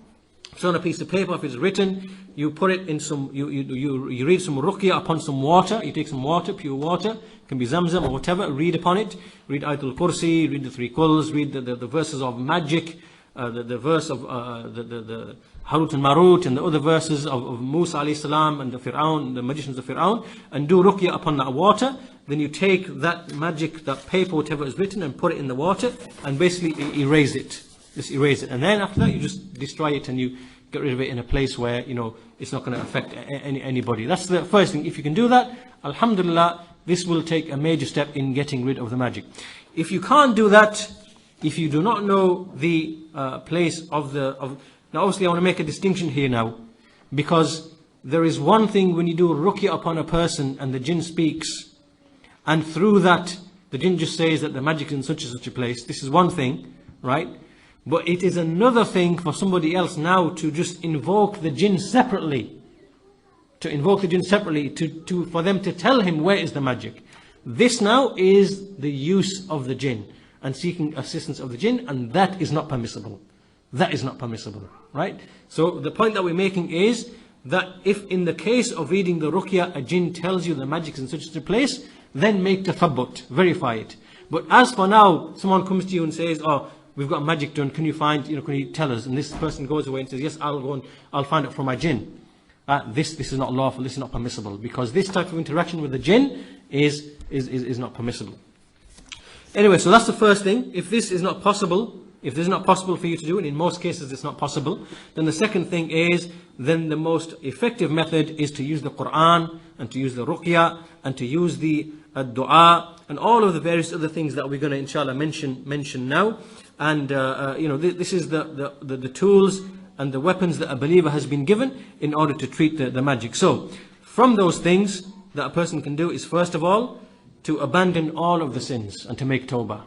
it's on a piece of paper, if it's written, you put it in some, you read some ruqya upon some water, you take some water, pure water, it can be Zamzam or whatever, read upon it, read Ayatul Kursi, read the 3 Quls, read the verses of magic, the verse of the Harut and Marut, and the other verses of Musa alayhi salam and the Fir'aun, the magicians of Fir'aun, and do ruqya upon that water. Then you take that magic, that paper, whatever is written, and put it in the water, and basically erase it. Just erase it. And then after that, you just destroy it and you get rid of it in a place where, it's not going to affect anybody. That's the first thing. If you can do that, alhamdulillah, this will take a major step in getting rid of the magic. If you can't do that, if you do not know the place of now obviously I want to make a distinction here now, because there is one thing when you do ruqya upon a person and the jinn speaks, and through that the jinn just says that the magic is in such and such a place. This is one thing, right? But it is another thing for somebody else now to just invoke the jinn separately. to invoke the jinn separately, for them to tell him where is the magic. This now is the use of the jinn and seeking assistance of the jinn, and that is not permissible. That is not permissible, right? So the point that we're making is that if in the case of reading the ruqya, a jinn tells you the magic is in such a place, then make tathabbut, verify it. But as for now, someone comes to you and says, oh, we've got magic done, can you can you tell us? And this person goes away and says, yes, I'll go and I'll find it from my jinn. This is not lawful, this is not permissible, because this type of interaction with the jinn is not permissible. Anyway, so that's the first thing. If this is not possible, if this is not possible for you to do, and in most cases it's not possible, then the second thing is, then the most effective method is to use the Quran, and to use the ruqya, and to use the dua, and all of the various other things that we're going to inshallah mention now. And this is the tools and the weapons that a believer has been given in order to treat the magic. So from those things that a person can do is, first of all, to abandon all of the sins and to make tawbah.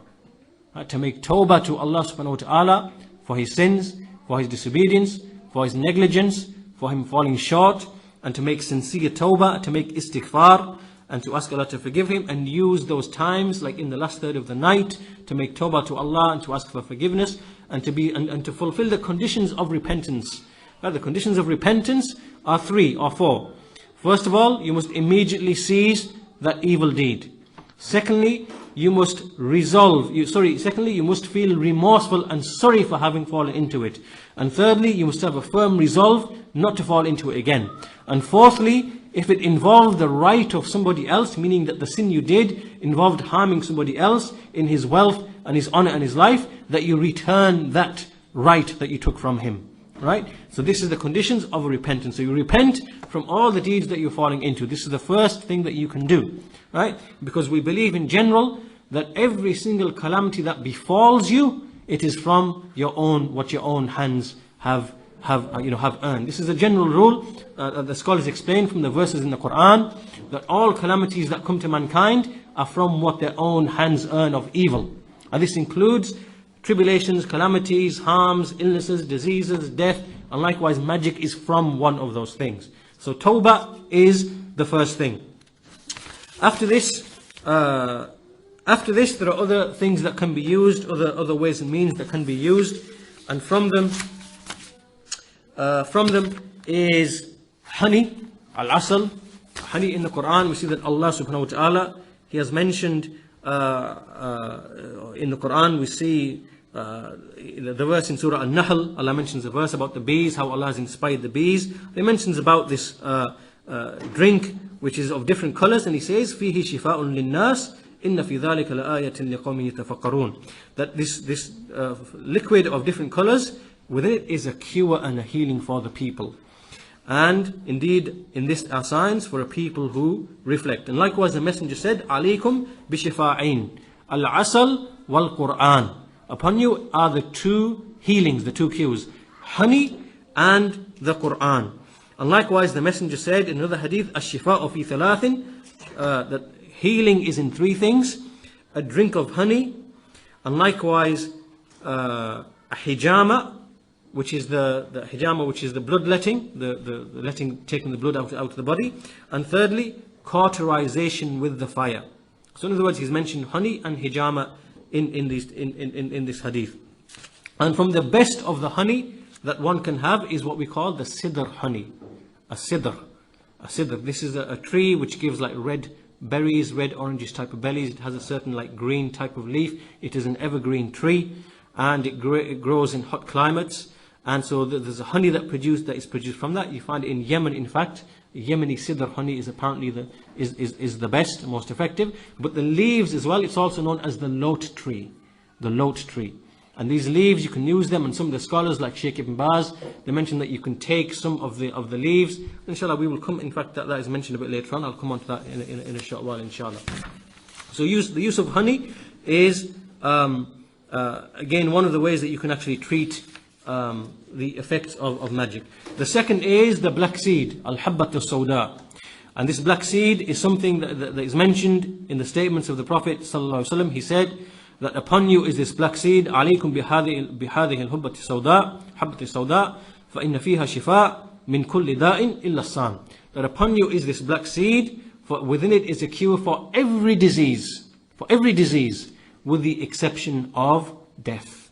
To make tawbah to Allah subhanahu wa ta'ala for his sins, for his disobedience, for his negligence, for him falling short, and to make sincere tawbah, to make istighfar, and to ask Allah to forgive him, and use those times like in the last third of the night to make tawbah to Allah and to ask for forgiveness, and to fulfill the conditions of repentance. The conditions of repentance are 3 or 4. First of all, you must immediately cease that evil deed. Secondly, you must you must feel remorseful and sorry for having fallen into it. And thirdly, you must have a firm resolve not to fall into it again. And fourthly, if it involved the right of somebody else, meaning that the sin you did involved harming somebody else in his wealth and his honor and his life, that you return that right that you took from him. Right? So this is the conditions of repentance. So you repent from all the deeds that you're falling into. This is the first thing that you can do. Right? Because we believe in general that every single calamity that befalls you, it is from your own, what your own hands have earned. This is a general rule. The scholars explain from the verses in the Quran that all calamities that come to mankind are from what their own hands earn of evil. And this includes tribulations, calamities, harms, illnesses, diseases, death, and likewise magic is from one of those things. So tawbah is the first thing. After this, there are other things that can be used, other ways and means that can be used, and from them is honey, al-asal. Honey in the Quran, we see that Allah subhanahu wa ta'ala, He has mentioned in the Quran, we see the verse in Surah An-Nahl. Allah mentions a verse about the bees, how Allah has inspired the bees. He mentions about this drink which is of different colors, and He says, فِيهِ شِفَاءٌ لِلنَّاسِ إِنَّ فِي ذَلِكَ لَآيَةٍ لِقَوْمٍ يَتَفَكَّرُونَ. That this liquid of different colors, within it is a cure and a healing for the people. And indeed, in this are signs for a people who reflect. And likewise, the Messenger said, "Alaykum bishifa'in, al-asal wal-Qur'an." Upon you are the two healings, the two cures, honey and the Qur'an. And likewise, the Messenger said in another hadith, "Ash-shifa'u fi thalathin," that healing is in 3 things: a drink of honey, and likewise a hijama, which is the hijama, which is the bloodletting, the letting, taking the blood out of the body, and thirdly, cauterization with the fire. So in other words, He's mentioned honey and hijama in this hadith. And from the best of the honey that one can have is what we call the sidr honey. A sidr. This is a tree which gives like red berries, red orangish type of berries. It has a certain like green type of leaf. It is an evergreen tree, and it grows in hot climates. And so there's a honey that is produced from that. You find it in Yemen. In fact, Yemeni sidr honey is apparently the best, most effective. But the leaves as well, it's also known as the lot tree. The lot tree. And these leaves, you can use them, and some of the scholars like Sheikh Ibn Baz, they mention that you can take some of the leaves. Inshallah, we will come, in fact, that is mentioned a bit later on. I'll come on to that in a short while, inshallah. So the use of honey is, again, one of the ways that you can actually treat the effects of magic. The second is the black seed, al-habbat al-sawda. And this black seed is something that is mentioned in the statements of the Prophet sallallahu alaihi wasallam. He said that upon you is this black seed, alaykum bihadhihi al-habbat al-sawda, habbat al-sawda, fa inna fiha shifa min kulli da'in illa as-sam. that upon you is this black seed, for within it is a cure for every disease, with the exception of death,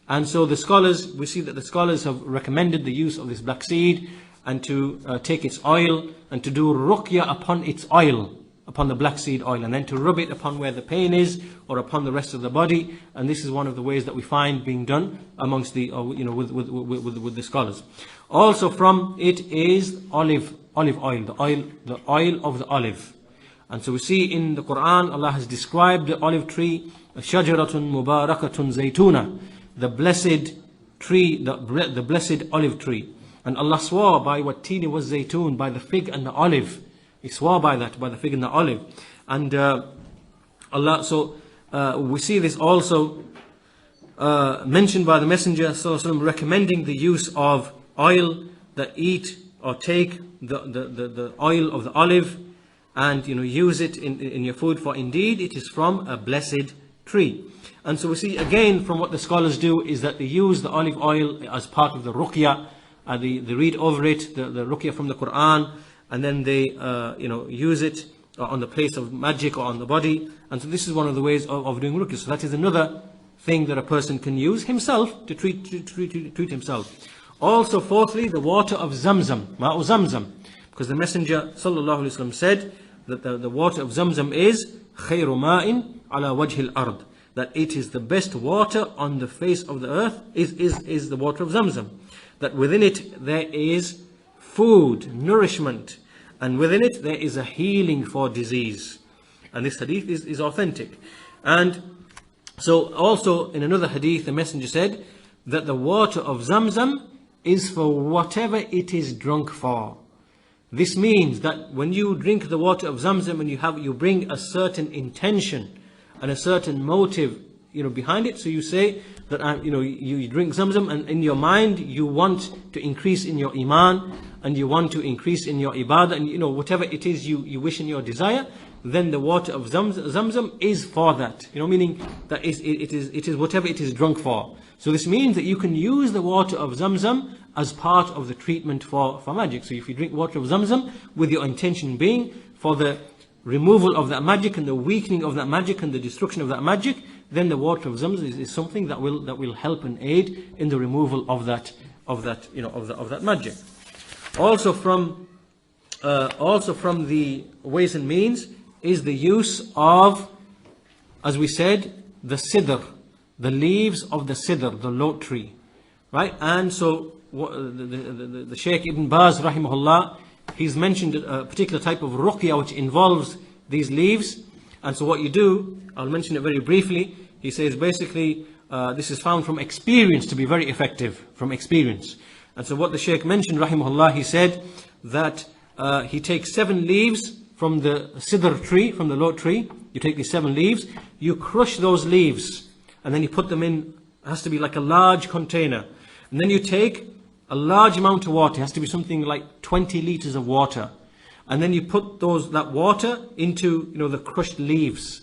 And so the scholars, we see that the scholars have recommended the use of this black seed, and to take its oil and to do ruqya upon its oil, upon the black seed oil, and then to rub it upon where the pain is or upon the rest of the body. And this is one of the ways that we find being done amongst the, with the scholars. Also from it is olive oil, the oil of the olive. And so we see in the Quran, Allah has described the olive tree, shajaratun mubarakatun zaytuna, the blessed tree, the blessed olive tree. And Allah swore by what tini was zaytun, by the fig and the olive. He swore by that, by the fig and the olive. And Allah, so we see this also mentioned by the Messenger sallallahu alaihi wasallam, recommending the use of oil, that eat or take the oil of the olive and use it in your food, for indeed it is from a blessed tree. And so we see again from what the scholars do is that they use the olive oil as part of the ruqya. They read over it, the ruqya from the Quran, and then they use it on the place of magic or on the body. And so this is one of the ways of doing ruqya. So that is another thing that a person can use himself to treat himself. Also, fourthly, the water of Zamzam, Ma'u Zamzam, because the Messenger sallallahu alaihi wasallam said that the water of Zamzam is khayru ma'in ala wajhil ard, that it is the best water on the face of the earth, is the water of Zamzam. That within it there is food, nourishment, and within it there is a healing for disease. And this hadith is authentic. And so also in another hadith the Messenger said that the water of Zamzam is for whatever it is drunk for. This means that when you drink the water of Zamzam and you bring a certain intention and a certain motive behind it. So you say that you drink Zamzam, and in your mind you want to increase in your Iman, and you want to increase in your Ibadah, and whatever it is you wish in your desire, then the water of Zamzam is for that. Meaning that it is whatever it is drunk for. So this means that you can use the water of Zamzam as part of the treatment for magic. So if you drink water of Zamzam with your intention being for the removal of that magic and the weakening of that magic and the destruction of that magic, then the water of Zamzam is something that will help and aid in the removal of that magic. Also from the ways and means is the use of, as we said, the sidr, the leaves of the sidr, the lote tree, right? And so the Shaykh Ibn Baz rahimahullah, he's mentioned a particular type of ruqya which involves these leaves. And so what you do, I'll mention it very briefly. He says basically this is found from experience to be very effective, from experience. And so what the Shaykh mentioned rahimahullah, he said that he takes 7 leaves from the sidr tree, from the lote tree. You take these 7 leaves, you crush those leaves, and then you put them in, it has to be like a large container. And then you take a large amount of water, it has to be something like 20 liters of water. And then you put that water into the crushed leaves,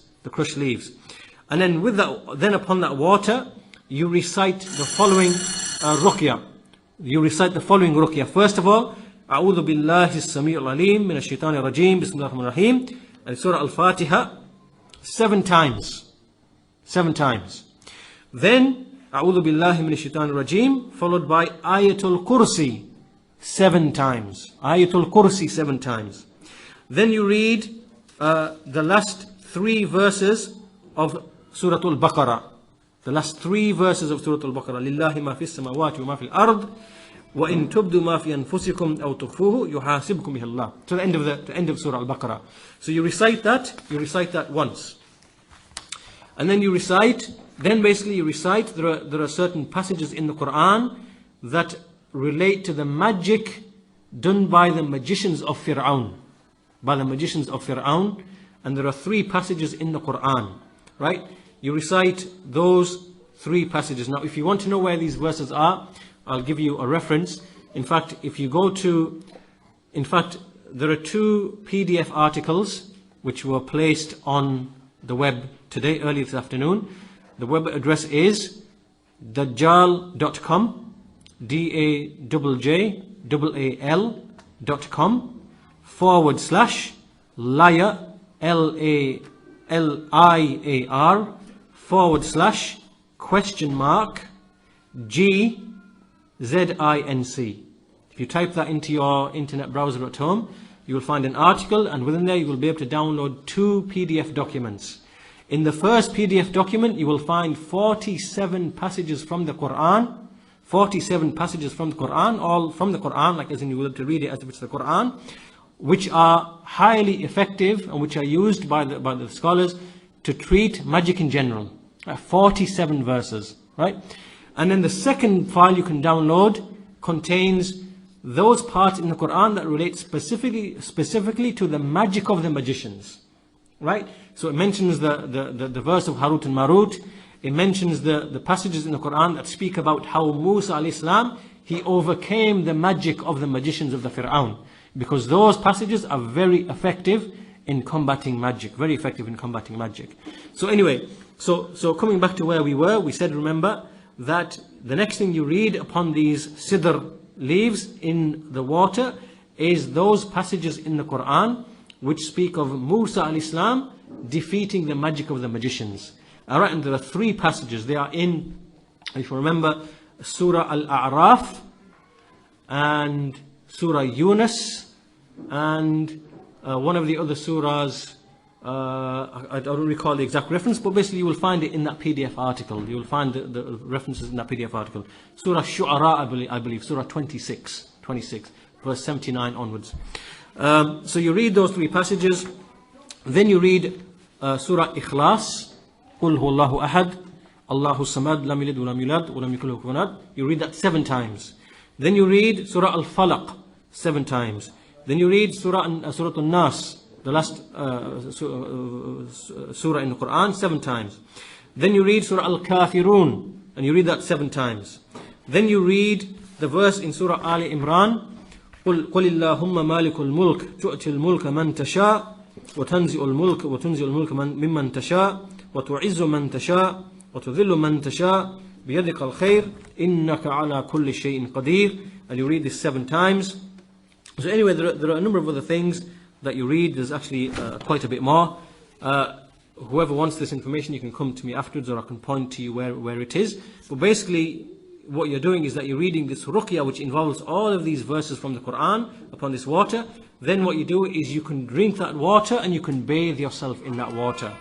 And then then upon that water, you recite the following ruqya. First of all, أعوذ بالله السميع العليم من الشيطان الرجيم بسم الله الرحمن الرحيم, and Surah Al-Fatiha 7 times. Then أعوذ بالله من الشيطان الرجيم, followed by Ayatul Kursi 7 times. Ayatul Kursi 7 times. Then you read the last 3 verses of Surah Al-Baqarah. The last 3 verses of Surah Al-Baqarah. لله ما في السماوات وما في الأرض وإن تبدوا ما في أنفسكم أو تخفوه يحاسبكم به الله. To the end of Surah Al-Baqarah. So you recite that once. And then you recite, there are certain passages in the Quran that relate to the magic done by the magicians of Fir'aun. And there are 3 passages in the Quran, right? You recite those 3 passages. Now, if you want to know where these verses are, I'll give you a reference. In fact, there are 2 PDF articles which were placed on the web today, early this afternoon. The web address is dajjal.com, DAJJAL.com, www.liar, LALIAR /GZINC. If you type that into your internet browser at home, you will find an article, and within there you will be able to download 2 PDF documents. In the first PDF document, you will find 47 passages from the Quran. 47 passages from the Quran, all from the Quran, like as in you will have to read it as if it's the Quran, which are highly effective and which are used by the scholars to treat magic in general. 47 verses, right? And then the second file you can download contains those parts in the Quran that relate specifically to the magic of the magicians, right? So it mentions the verse of Harut and Marut. It mentions the passages in the Quran that speak about how Musa alayhi salam, he overcame the magic of the magicians of the Fir'aun. Because those passages are very effective in combating magic. Very effective in combating magic. So anyway, so coming back to where we were, we said, remember, that the next thing you read upon these sidr leaves in the water is those passages in the Quran which speak of Musa alayhi salam defeating the magic of the magicians. Alright, and there are 3 passages. They are in, if you remember, Surah Al-A'raf and Surah Yunus and one of the other surahs. I don't recall the exact reference, but basically you will find it in that PDF article. You will find the references in that PDF article. Surah Shu'ara, I believe, Surah 26, verse 79 onwards. So you read those 3 passages. Then you read Surah Ikhlas. قُلْ هُوَ اللَّهُ أَحَدٌ اللَّهُ الصَّمَدُ لَمْ يَلِدْ وَلَمْ يُولَدْ وَلَمْ يَكُنْ لَهُ كُفُوًا أَحَدٌ. You read that 7 times. Then you read Surah Al-Falaq 7 times. Then you read Surah An-Nas, the last surah in the Quran, 7 times. Then you read Surah Al-Kafirun, and you read that 7 times. Then you read the verse in Surah Ali Imran, قُلْ اللَّهُمَّ مَالِكُ الْمُلْكِ تُؤْتِي الْمُلْكَ مَنْ تَشَاءُ وتنزع الملك ممن تشاء وتعز من تشاء وتذل من تشاء بيدك الخير إنك على كل شيء قدير. And you read this 7 times. So anyway, there are a number of other things that you read. There's actually quite a bit more. Whoever wants this information, you can come to me afterwards, or I can point to you where it is. But basically, what you're doing is that you're reading this ruqya, which involves all of these verses from the Quran upon this water. Then what you do is you can drink that water and you can bathe yourself in that water.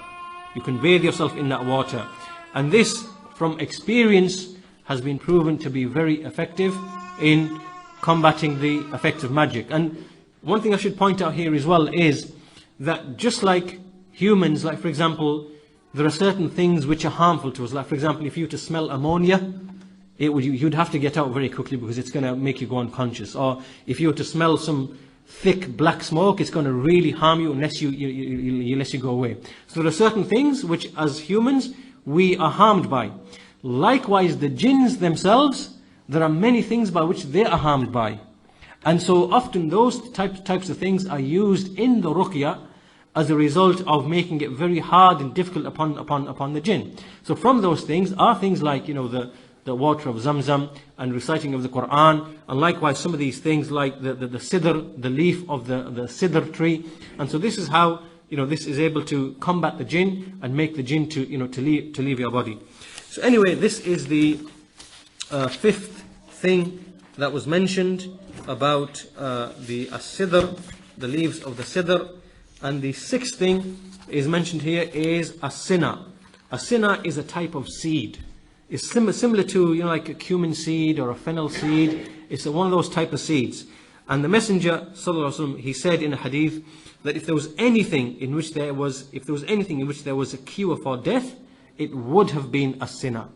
You can bathe yourself in that water. And this, from experience, has been proven to be very effective in combating the effects of magic. And one thing I should point out here as well is that just like humans, like for example, there are certain things which are harmful to us. Like for example, if you were to smell ammonia, you'd have to get out very quickly because it's going to make you go unconscious. Or if you were to smell some thick black smoke, it's going to really harm you unless you go away. So there are certain things which as humans we are harmed by. Likewise, the jinns themselves, there are many things by which they are harmed by. And so often those types of things are used in the ruqya as a result of making it very hard and difficult upon the jinn. So from those things are things like, the water of Zamzam and reciting of the Quran, and likewise some of these things like the sidr, the leaf of the sidr tree. And so this is how this is able to combat the jinn and make the jinn to leave your body. So anyway, this is the 5th thing that was mentioned about the sidr, the leaves of the sidr. And the 6th thing is mentioned here is as-sinna. A-sinna is a type of seed. It's similar to like a cumin seed or a fennel seed. It's one of those type of seeds. And the Messenger sallallahu alaihi wasallam, he said in a hadith that if there was anything in which there was a cure for death, it would have been as-sinna.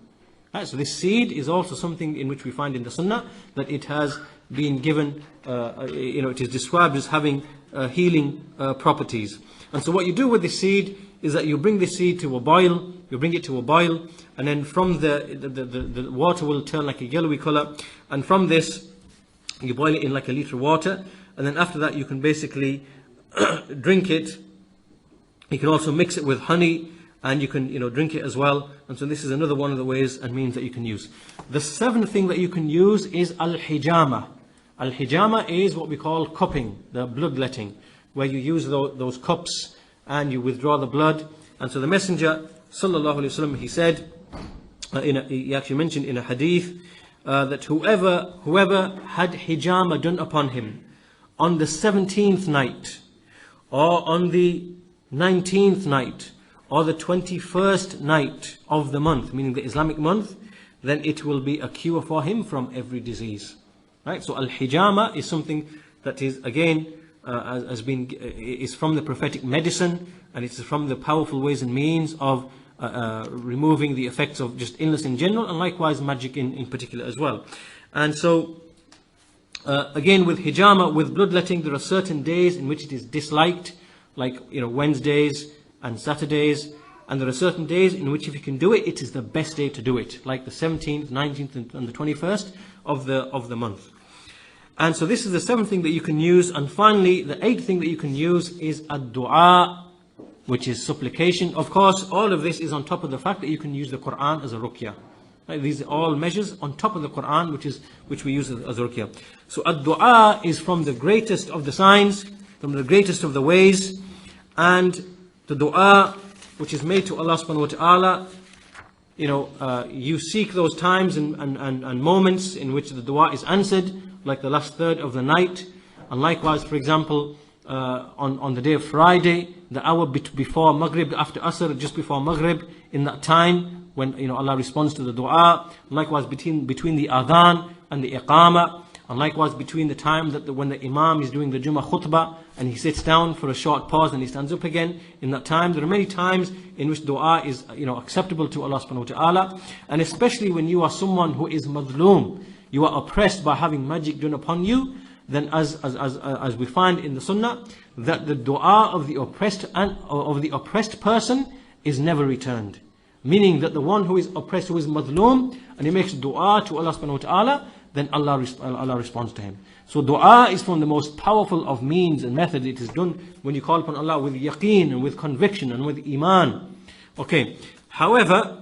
Right, so this seed is also something in which we find in the Sunnah that it has been given, it is described as having healing properties. And so what you do with this seed is that you bring this seed to a boil, and then from the water will turn like a yellowy color, and from this you boil it in like a liter of water, and then after that you can basically drink it. You can also mix it with honey, and you can drink it as well. And so this is another one of the ways and means that you can use. The 7th thing that you can use is al-hijama. Al-hijama is what we call cupping, the bloodletting, where you use those cups and you withdraw the blood. And so the Messenger sallallahu alaihi wasallam, he said, he actually mentioned in a hadith that whoever had hijama done upon him on the 17th night, or on the 19th night, or the 21st night of the month, meaning the Islamic month, then it will be a cure for him from every disease. Right? So al-hijama is something that is, again, is from the prophetic medicine, and it is from the powerful ways and means of removing the effects of just illness in general, and likewise magic in particular as well. And so, again, with hijama, with bloodletting, there are certain days in which it is disliked, like Wednesdays and Saturdays, and there are certain days in which if you can do it, it is the best day to do it, like the 17th, 19th and the 21st of the month. And so this is the 7th thing that you can use. And finally, the 8th thing that you can use is ad-du'a, which is supplication. Of course, all of this is on top of the fact that you can use the Quran as a ruqya. Right? These are all measures on top of the Quran, which we use as ruqya. So ad-du'a is from the greatest of the signs, from the greatest of the ways, and the du'a which is made to Allah subhanahu wa ta'ala, you seek those times and moments in which the dua is answered, like the last third of the night. And likewise, for example, on the day of Friday, the hour before Maghrib, after Asr, just before Maghrib, in that time when Allah responds to the dua. Likewise, between the adhan and the iqama, and likewise between the time when the Imām is doing the Jummah khutbah and he sits down for a short pause and he stands up again. In that time, there are many times in which dua is acceptable to Allah subhanahu wa ta'ala, and especially when you are someone who is madloom, you are oppressed by having magic done upon you, then as we find in the Sunnah, that the dua of the oppressed person is never returned. Meaning that the one who is oppressed, who is madloom, and he makes dua to Allah subhanahu wa ta'ala, then Allah responds to him. So dua is from the most powerful of means and methods. It is done when you call upon Allah with yaqeen and with conviction and with iman. Okay. However,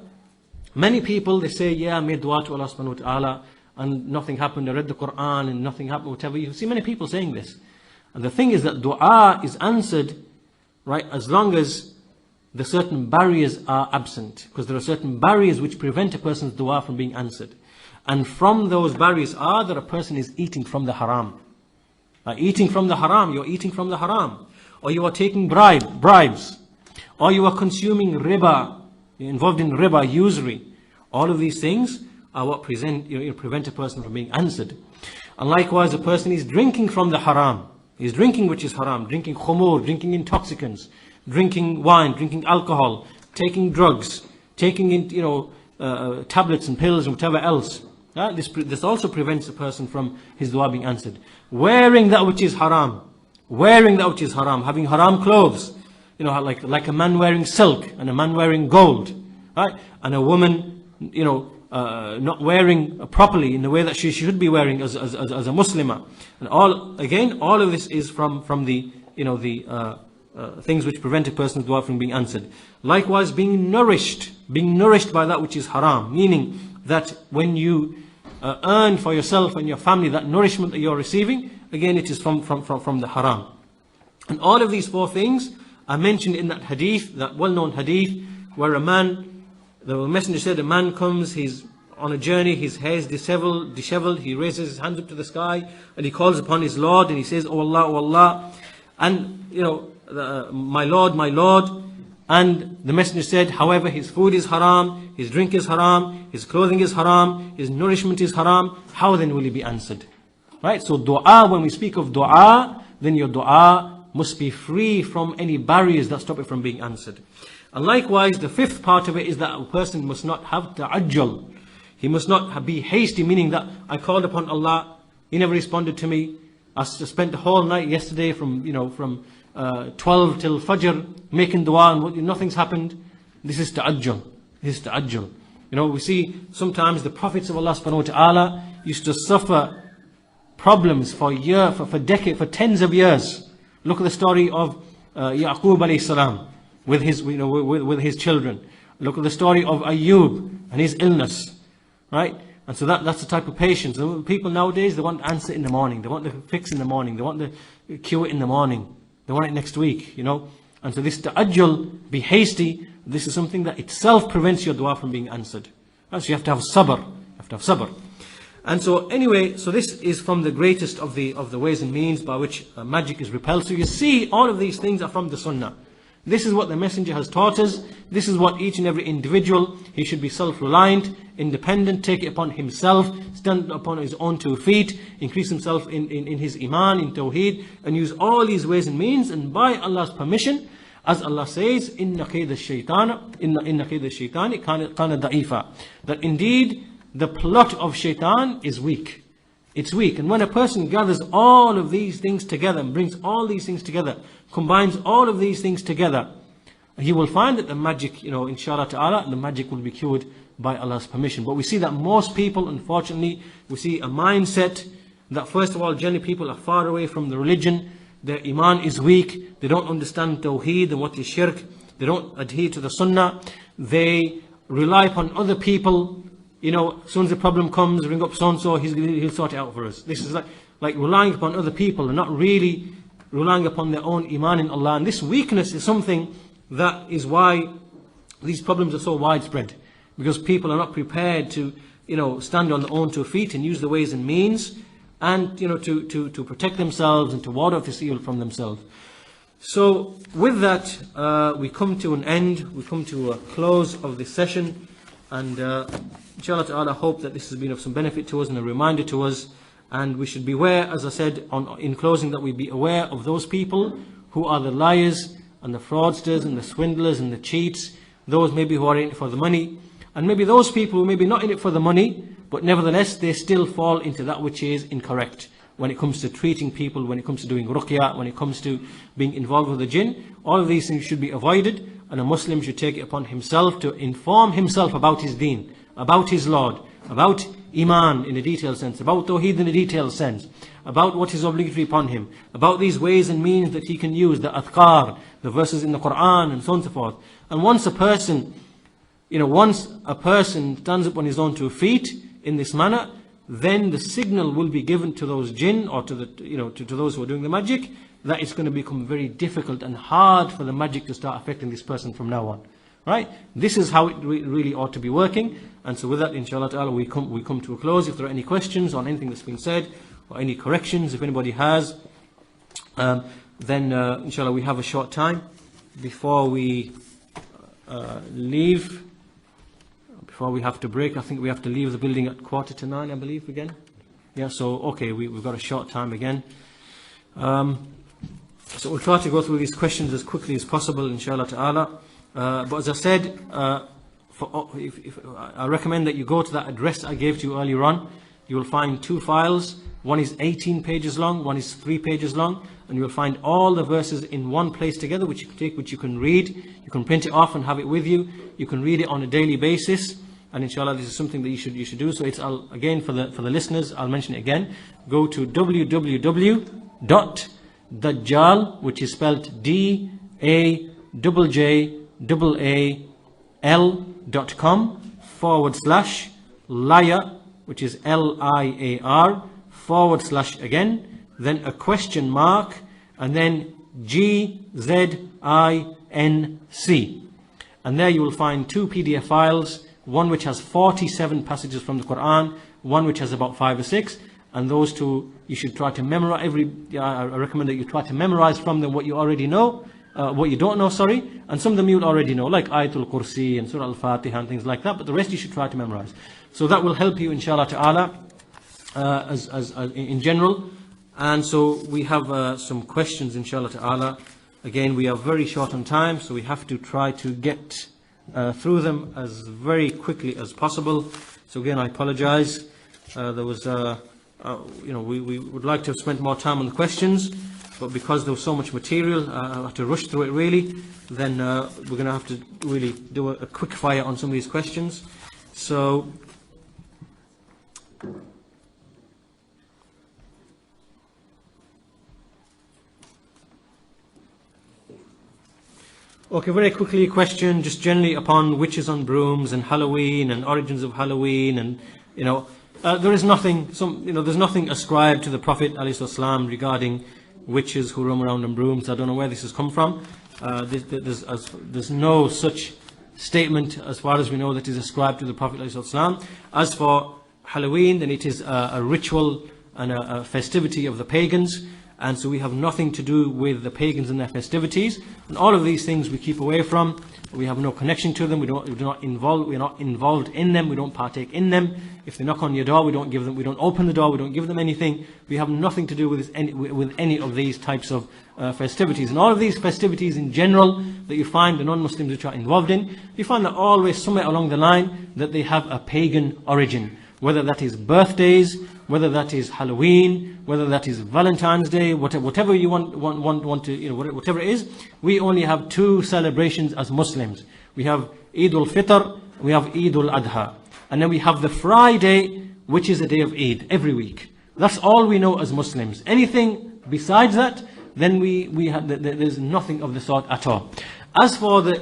many people, they say, yeah, I made dua to Allah subhanahu wa ta'ala and nothing happened. I read the Quran and nothing happened, whatever. You see many people saying this. And the thing is that dua is answered, right, as long as the certain barriers are absent. Because there are certain barriers which prevent a person's dua from being answered. And from those barriers are that a person is eating from the haram. Eating from the haram, you're eating from the haram. Or you are taking bribes. Or you are consuming riba, you're involved in riba, usury. All of these things are what prevent a person from being answered. And likewise, a person is drinking from the haram. He's drinking which is haram, drinking khumur, drinking intoxicants, drinking wine, drinking alcohol, taking drugs, taking tablets and pills and whatever else. This also prevents a person from his dua being answered. Wearing that which is haram, having haram clothes, like a man wearing silk and a man wearing gold, right? And a woman, not wearing properly in the way that she should be wearing as a Muslimah. And all of this is from the things which prevent a person's dua from being answered. Likewise, being nourished by that which is haram, meaning that when you earn for yourself and your family that nourishment that you're receiving, again it is from the haram. And all of these 4 things are mentioned in that hadith, that well-known hadith, where the messenger said, a man comes, he's on a journey, his hair is disheveled, he raises his hands up to the sky, and he calls upon his Lord, and he says, "Oh Allah, oh Allah," and my Lord. And the messenger said, however, his food is haram, his drink is haram, his clothing is haram, his nourishment is haram. How then will he be answered? Right? So dua, when we speak of dua, then your dua must be free from any barriers that stop it from being answered. And likewise, the 5th part of it is that a person must not have ta'ajjal. He must not be hasty, meaning that I called upon Allah, He never responded to me. I spent the whole night yesterday from 12 till Fajr making dua and nothing's happened. This is ta'ajjul. We see sometimes the prophets of Allah subhanahu wa ta'ala used to suffer problems for decades, for tens of years. Look at the story of Yaqub alayhi salam with his children. Look at the story of Ayyub and his illness. Right? And so that's the type of patience. And people nowadays, they want the answer in the morning. They want the fix in the morning. They want the cure in the morning. They want it next week, you know. And so this ta'ajjul, be hasty, this is something that itself prevents your dua from being answered. So you have to have sabr. You have to have sabr. And so anyway, so this is from the greatest of the ways and means by which magic is repelled. So you see, all of these things are from the Sunnah. This is what the Messenger has taught us. This is what each and every individual, he should be self-reliant, independent, take it upon himself, stand upon his own 2 feet, increase himself in his iman, in tawheed, and use all these ways and means. And by Allah's permission, as Allah says, inna kayda shaitani kana da'ifa. That indeed, the plot of shaitan is weak. It's weak. And when a person gathers all of these things together, and brings all these things together, combines all of these things together, he will find that the magic, you know, inshallah ta'ala, the magic will be cured by Allah's permission. But we see that most people, unfortunately, we see a mindset that first of all, generally people are far away from the religion, their iman is weak, they don't understand tawheed and what is shirk, they don't adhere to the sunnah, they rely upon other people. You know, as soon as the problem comes, ring up so-and-so, he'll sort it out for us. This is like relying upon other people and not really relying upon their own iman in Allah. And this weakness is something that is why these problems are so widespread. Because people are not prepared to, you know, stand on their own 2 feet and use the ways and means, and, you know, to protect themselves and to ward off this evil from themselves. So with that, we come to an end, we come to a close of this session. And inshallah ta'ala, hope that this has been of some benefit to us and a reminder to us. And we should be aware, as I said in closing, that we be aware of those people who are the liars and the fraudsters and the swindlers and the cheats, those maybe who are in it for the money, and maybe those people who may be not in it for the money, but nevertheless they still fall into that which is incorrect when it comes to treating people, when it comes to doing ruqya, when it comes to being involved with the jinn. All of these things should be avoided, and a Muslim should take it upon himself to inform himself about his deen, about his Lord, about iman in a detailed sense, about tawheed in a detailed sense, about what is obligatory upon him, about these ways and means that he can use, the adhkar, the verses in the Quran, and so on and so forth. And once a person stands up on his own 2 feet in this manner, then the signal will be given to those jinn, or to those who are doing the magic, that it's going to become very difficult and hard for the magic to start affecting this person from now on. Right? This is how it really ought to be working. And so with that, inshallah ta'ala, we come to a close. If there are any questions on anything that's been said, or any corrections, if anybody has, then inshallah we have a short time before we leave. Before we have to break, I think we have to leave the building at 8:45, I believe, again. Yeah, so okay, we've got a short time again. So we'll try to go through these questions as quickly as possible, inshallah ta'ala. But as I said, I recommend that you go to that address I gave to you earlier on. You will find 2 files. One is 18 pages long, one is 3 pages long, and you will find all the verses in one place together, which you can take, which you can read. You can print it off and have it with you. You can read it on a daily basis, and inshallah this is something that you should do. So it's again for the listeners, I'll mention it again. Go to www.dajjal, which is spelled DAJJAL.com/liar, which is LIAR, / again, then a question mark, and then GZINC. And there you will find 2 PDF files, one which has 47 passages from the Quran, one which has about 5 or 6, and those 2 you should try to memorize. I recommend that you try to memorize from them what you already know, what you don't know, and some of them you'll already know, like Ayatul Kursi and Surah Al-Fatiha and things like that, but the rest you should try to memorize. So that will help you, inshallah ta'ala, as in general. And so we have some questions, inshallah ta'ala. Again, we are very short on time, so we have to try to get through them as very quickly as possible. So again, I apologize. There was, we would like to have spent more time on the questions, but because there was so much material, I have to rush through it really. Then we're going to have to really do a quick fire on some of these questions. So. Okay, very quickly, question just generally upon witches on brooms and Halloween and origins of Halloween, and there is nothing, there's nothing ascribed to the Prophet ﷺ regarding witches who roam around on brooms. I don't know where this has come from. There's no such statement as far as we know that is ascribed to the Prophet ﷺ. As for Halloween, then it is a ritual and a festivity of the pagans, and so we have nothing to do with the pagans and their festivities, and all of these things we keep away from. We have no connection to them. We're not involved in them. We don't partake in them. If they knock on your door, we don't open the door, we don't give them anything. We have nothing to do with any of these types of festivities. And all of these festivities in general that you find the non-Muslims which are involved in, you find that always somewhere along the line that they have a pagan origin. Whether that is birthdays, whether that is Halloween, whether that is Valentine's Day, whatever you want to, whatever it is, we only have two celebrations as Muslims. We have Eid al-Fitr, we have Eid al-Adha. And then we have the Friday, which is a day of Eid, every week. That's all we know as Muslims. Anything besides that, then there's nothing of the sort at all. As for the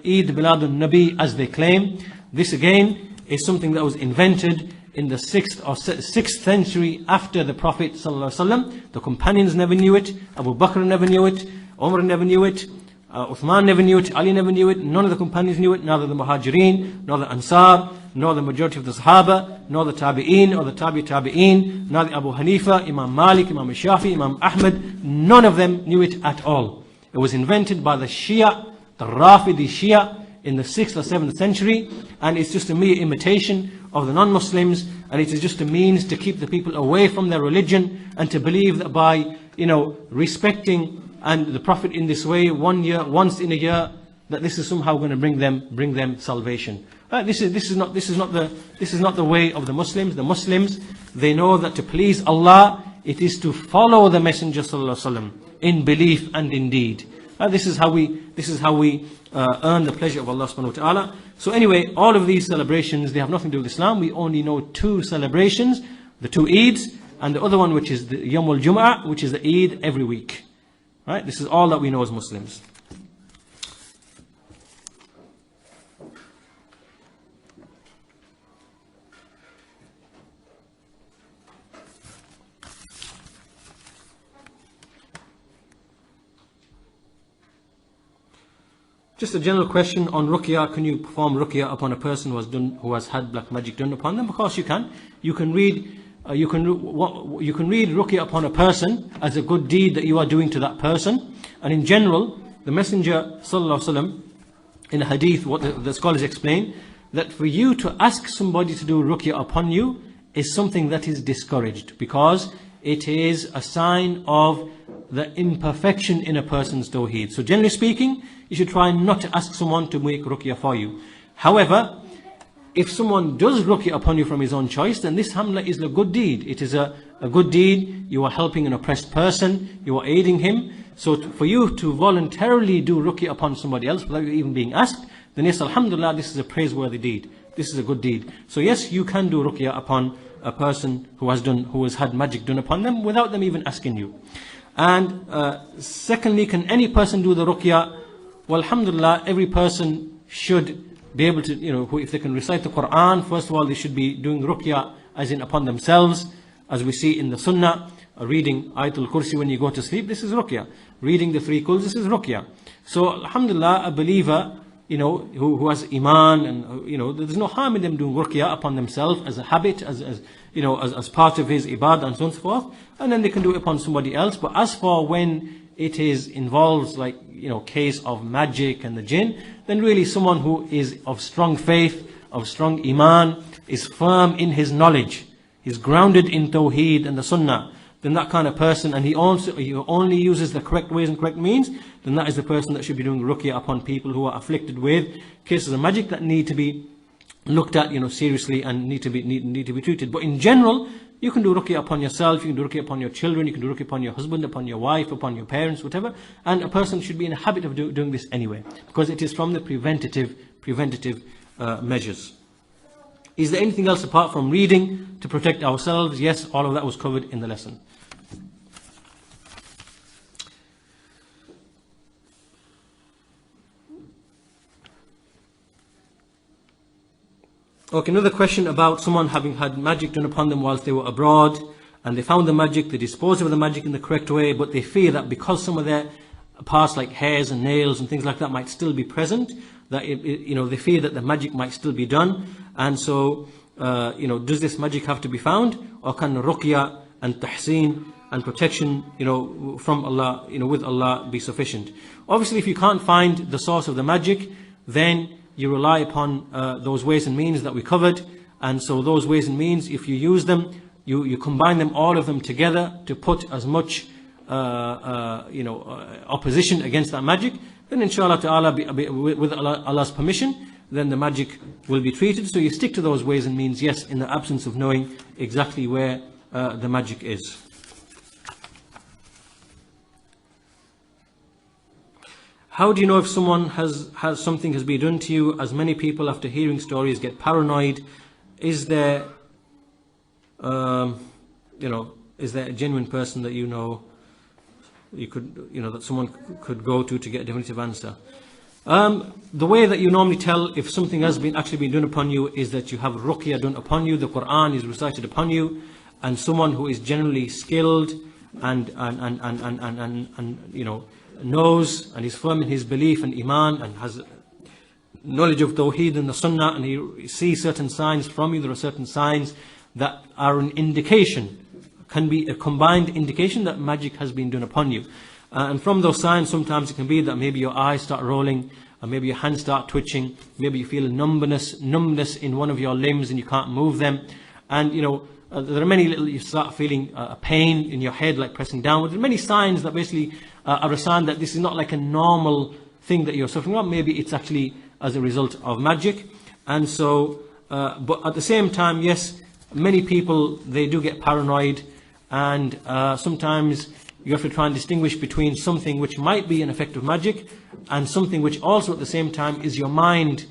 Eid Milad al-Nabi, as they claim, this again is something that was invented in the 6th century after the Prophet ﷺ. The companions never knew it, Abu Bakr never knew it, Umar never knew it, Uthman never knew it, Ali never knew it, none of the companions knew it, neither the Muhajirin, nor the Ansar, nor the majority of the Sahaba, nor the Tabi'een, or the Tabi'een, nor the Abu Hanifa, Imām Malik, Imām Shafi, Imām Ahmad, none of them knew it at all. It was invented by the Shia, the Rafidi Shia, in the 6th or 7th century, and it's just a mere imitation of the non-Muslims, and it is just a means to keep the people away from their religion, and to believe that by respecting and the Prophet in this way once in a year, that this is somehow going to bring them salvation. This is not the way of the Muslims. The Muslims, they know that to please Allah, it is to follow the Messenger ﷺ in belief and in deed. This is how we earn the pleasure of Allah subhanahu wa ta'ala. So anyway, all of these celebrations, they have nothing to do with Islam. We only know two celebrations, the two Eids, and the other one, which is the Yawm al-Jum'ah, which is the Eid every week. Right? This is all that we know as Muslims. Just a general question on ruqyah. Can you perform ruqyah upon a person who has had black magic done upon them? Of course you can. You can read ruqyah upon a person as a good deed that you are doing to that person. And in general, the Messenger sallallahu alaihi wasallam, in a hadith, what the scholars explain, that for you to ask somebody to do ruqyah upon you is something that is discouraged, because it is a sign of the imperfection in a person's tawheed. So generally speaking, you should try not to ask someone to make ruqyah for you. However, if someone does ruqyah upon you from his own choice, then this hamla is a good deed. It is a good deed. You are helping an oppressed person. You are aiding him. So for you to voluntarily do ruqyah upon somebody else without you even being asked, then yes, alhamdulillah, this is a praiseworthy deed. This is a good deed. So yes, you can do ruqyah upon a person who has had magic done upon them without them even asking you. And secondly, can any person do the ruqyah? Well, alhamdulillah, every person should be able to, if they can recite the Quran, first of all, they should be doing ruqyah as in upon themselves, as we see in the Sunnah, reading Ayatul Kursi when you go to sleep, this is ruqyah. Reading the 3 Quls, this is ruqyah. So, alhamdulillah, a believer, who has iman, and there's no harm in them doing ruqyah upon themselves as a habit, as part of his ibadah and so on and so forth, and then they can do it upon somebody else. But as for when it involves case of magic and the jinn, then really someone who is of strong faith, of strong iman, is firm in his knowledge, is grounded in tawheed and the sunnah, then that kind of person, and he only uses the correct ways and correct means, then that is the person that should be doing ruqyah upon people who are afflicted with cases of magic that need to be looked at seriously and need to be treated. But in general, you can do ruqyah upon yourself, you can do ruqyah upon your children, you can do ruqyah upon your husband, upon your wife, upon your parents, whatever. And a person should be in a habit of doing this anyway, because it is from the preventative measures. Is there anything else apart from reading to protect ourselves? Yes, all of that was covered in the lesson. Okay, another question about someone having had magic done upon them whilst they were abroad, and they found the magic, they disposed of the magic in the correct way, but they fear that because some of their parts like hairs and nails and things like that might still be present, that they fear that the magic might still be done, and so does this magic have to be found, or can ruqya and tahseen and protection from Allah, with Allah be sufficient? Obviously, if you can't find the source of the magic, then you rely upon those ways and means that we covered. And so those ways and means, if you use them, you combine them, all of them together, to put as much opposition against that magic, then inshallah ta'ala, with Allah's permission, then the magic will be treated. So you stick to those ways and means, yes, in the absence of knowing exactly where the magic is. How do you know if someone has something has been done to you? As many people, after hearing stories, get paranoid. Is there, is there a genuine person that that someone could go to get a definitive answer? The way that you normally tell if something has actually been done upon you is that you have ruqya done upon you, the Quran is recited upon you, and someone who is generally skilled and knows and is firm in his belief and iman and has knowledge of Tawheed and the Sunnah, and he sees certain signs from you. There are certain signs that are an indication, can be a combined indication that magic has been done upon you. And from those signs, sometimes it can be that maybe your eyes start rolling, or maybe your hands start twitching, maybe you feel a numbness in one of your limbs and you can't move them. And there are many little, you start feeling a pain in your head, like pressing downwards. There are many signs that basically are a sign that this is not like a normal thing that you're suffering from. Maybe it's actually as a result of magic. And so, but at the same time, yes, many people, they do get paranoid, and sometimes you have to try and distinguish between something which might be an effect of magic and something which also at the same time is your mind,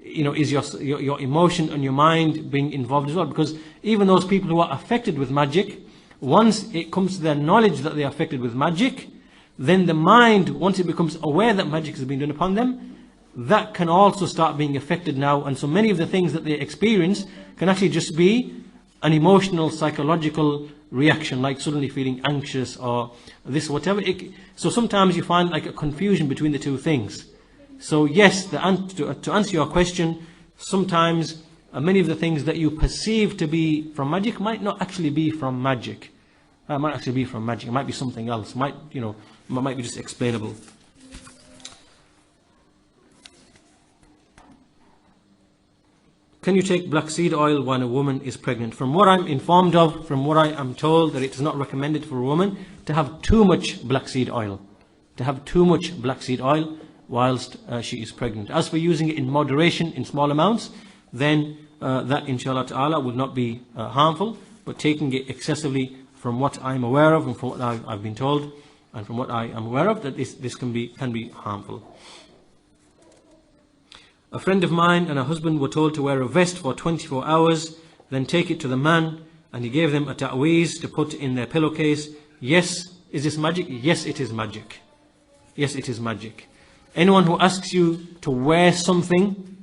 is your emotion and your mind being involved as well. Because even those people who are affected with magic, once it comes to their knowledge that they are affected with magic, then the mind, once it becomes aware that magic has been done upon them, that can also start being affected now. And so many of the things that they experience can actually just be an emotional, psychological reaction, like suddenly feeling anxious or this, whatever. So sometimes you find like a confusion between the two things. So yes, to answer your question, sometimes many of the things that you perceive to be from magic might not actually be from magic. It might actually be from magic. It might be something else. Might be just explainable. Can you take black seed oil when a woman is pregnant? From what I'm informed of, from what I am told, that it is not recommended for a woman to have too much black seed oil. To have too much black seed oil whilst she is pregnant. As for using it in moderation, in small amounts, then that inshallah ta'ala would not be harmful. But taking it excessively, from what I'm aware of and from what I've been told, and from what I am aware of, that this can be harmful. A friend of mine and her husband were told to wear a vest for 24 hours, then take it to the man, and he gave them a ta'weez to put in their pillowcase. Yes, is this magic? Yes, it is magic. Yes, it is magic. Anyone who asks you to wear something,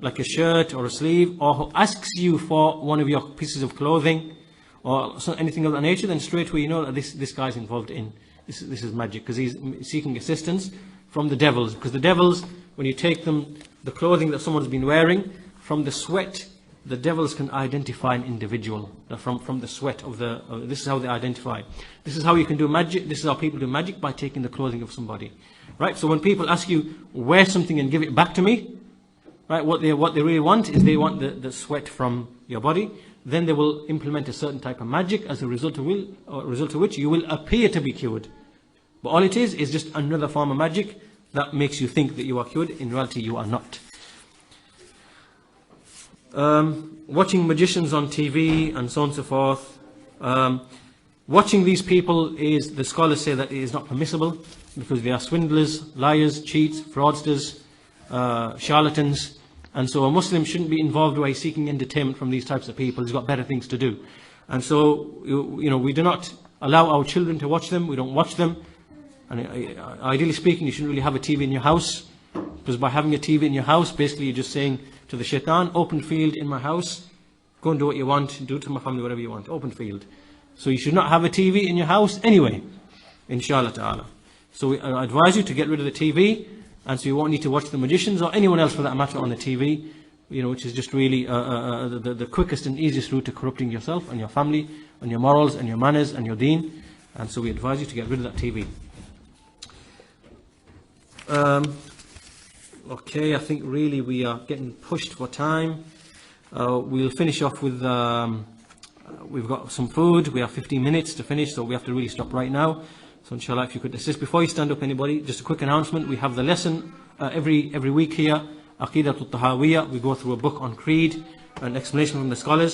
like a shirt or a sleeve, or who asks you for one of your pieces of clothing, or anything of that nature, then straight away you know that this guy's involved in, this is magic, because he's seeking assistance from the devils. Because the devils, when you take them, the clothing that someone's been wearing, from the sweat, the devils can identify an individual from the sweat of this is how they identify. This is how you can do magic. This is how people do magic, by taking the clothing of somebody. Right? So when people ask you, wear something and give it back to me, right? What they really want is they want the sweat from your body. Then they will implement a certain type of magic, as a result of which you will appear to be cured. But all it is just another form of magic that makes you think that you are cured. In reality, you are not. Watching magicians on TV and so on and so forth. Watching these people, the scholars say that it is not permissible, because they are swindlers, liars, cheats, fraudsters, charlatans. And so a Muslim shouldn't be involved by seeking entertainment from these types of people. He's got better things to do. And so, we do not allow our children to watch them. We don't watch them. And ideally speaking, you shouldn't really have a TV in your house, because by having a TV in your house, basically you're just saying to the shaitan. Open field in my house. Go and do what you want. Do to my family whatever you want. Open field. So you should not have a TV in your house anyway. Inshallah ta'ala. So I advise you to get rid of the TV. And so you won't need to watch the magicians or anyone else for that matter on the TV. Which is just really the quickest and easiest route to corrupting yourself and your family and your morals and your manners and your deen. And so we advise you to get rid of that TV. Okay, I think really we are getting pushed for time. We'll finish off with, we've got some food. We have 15 minutes to finish, so we have to really stop right now. So inshallah, if you could assist. Before you stand up, anybody, just a quick announcement. We have the lesson every week here, Aqidah al-Tahawiyah. We go through a book on creed, an explanation from the scholars.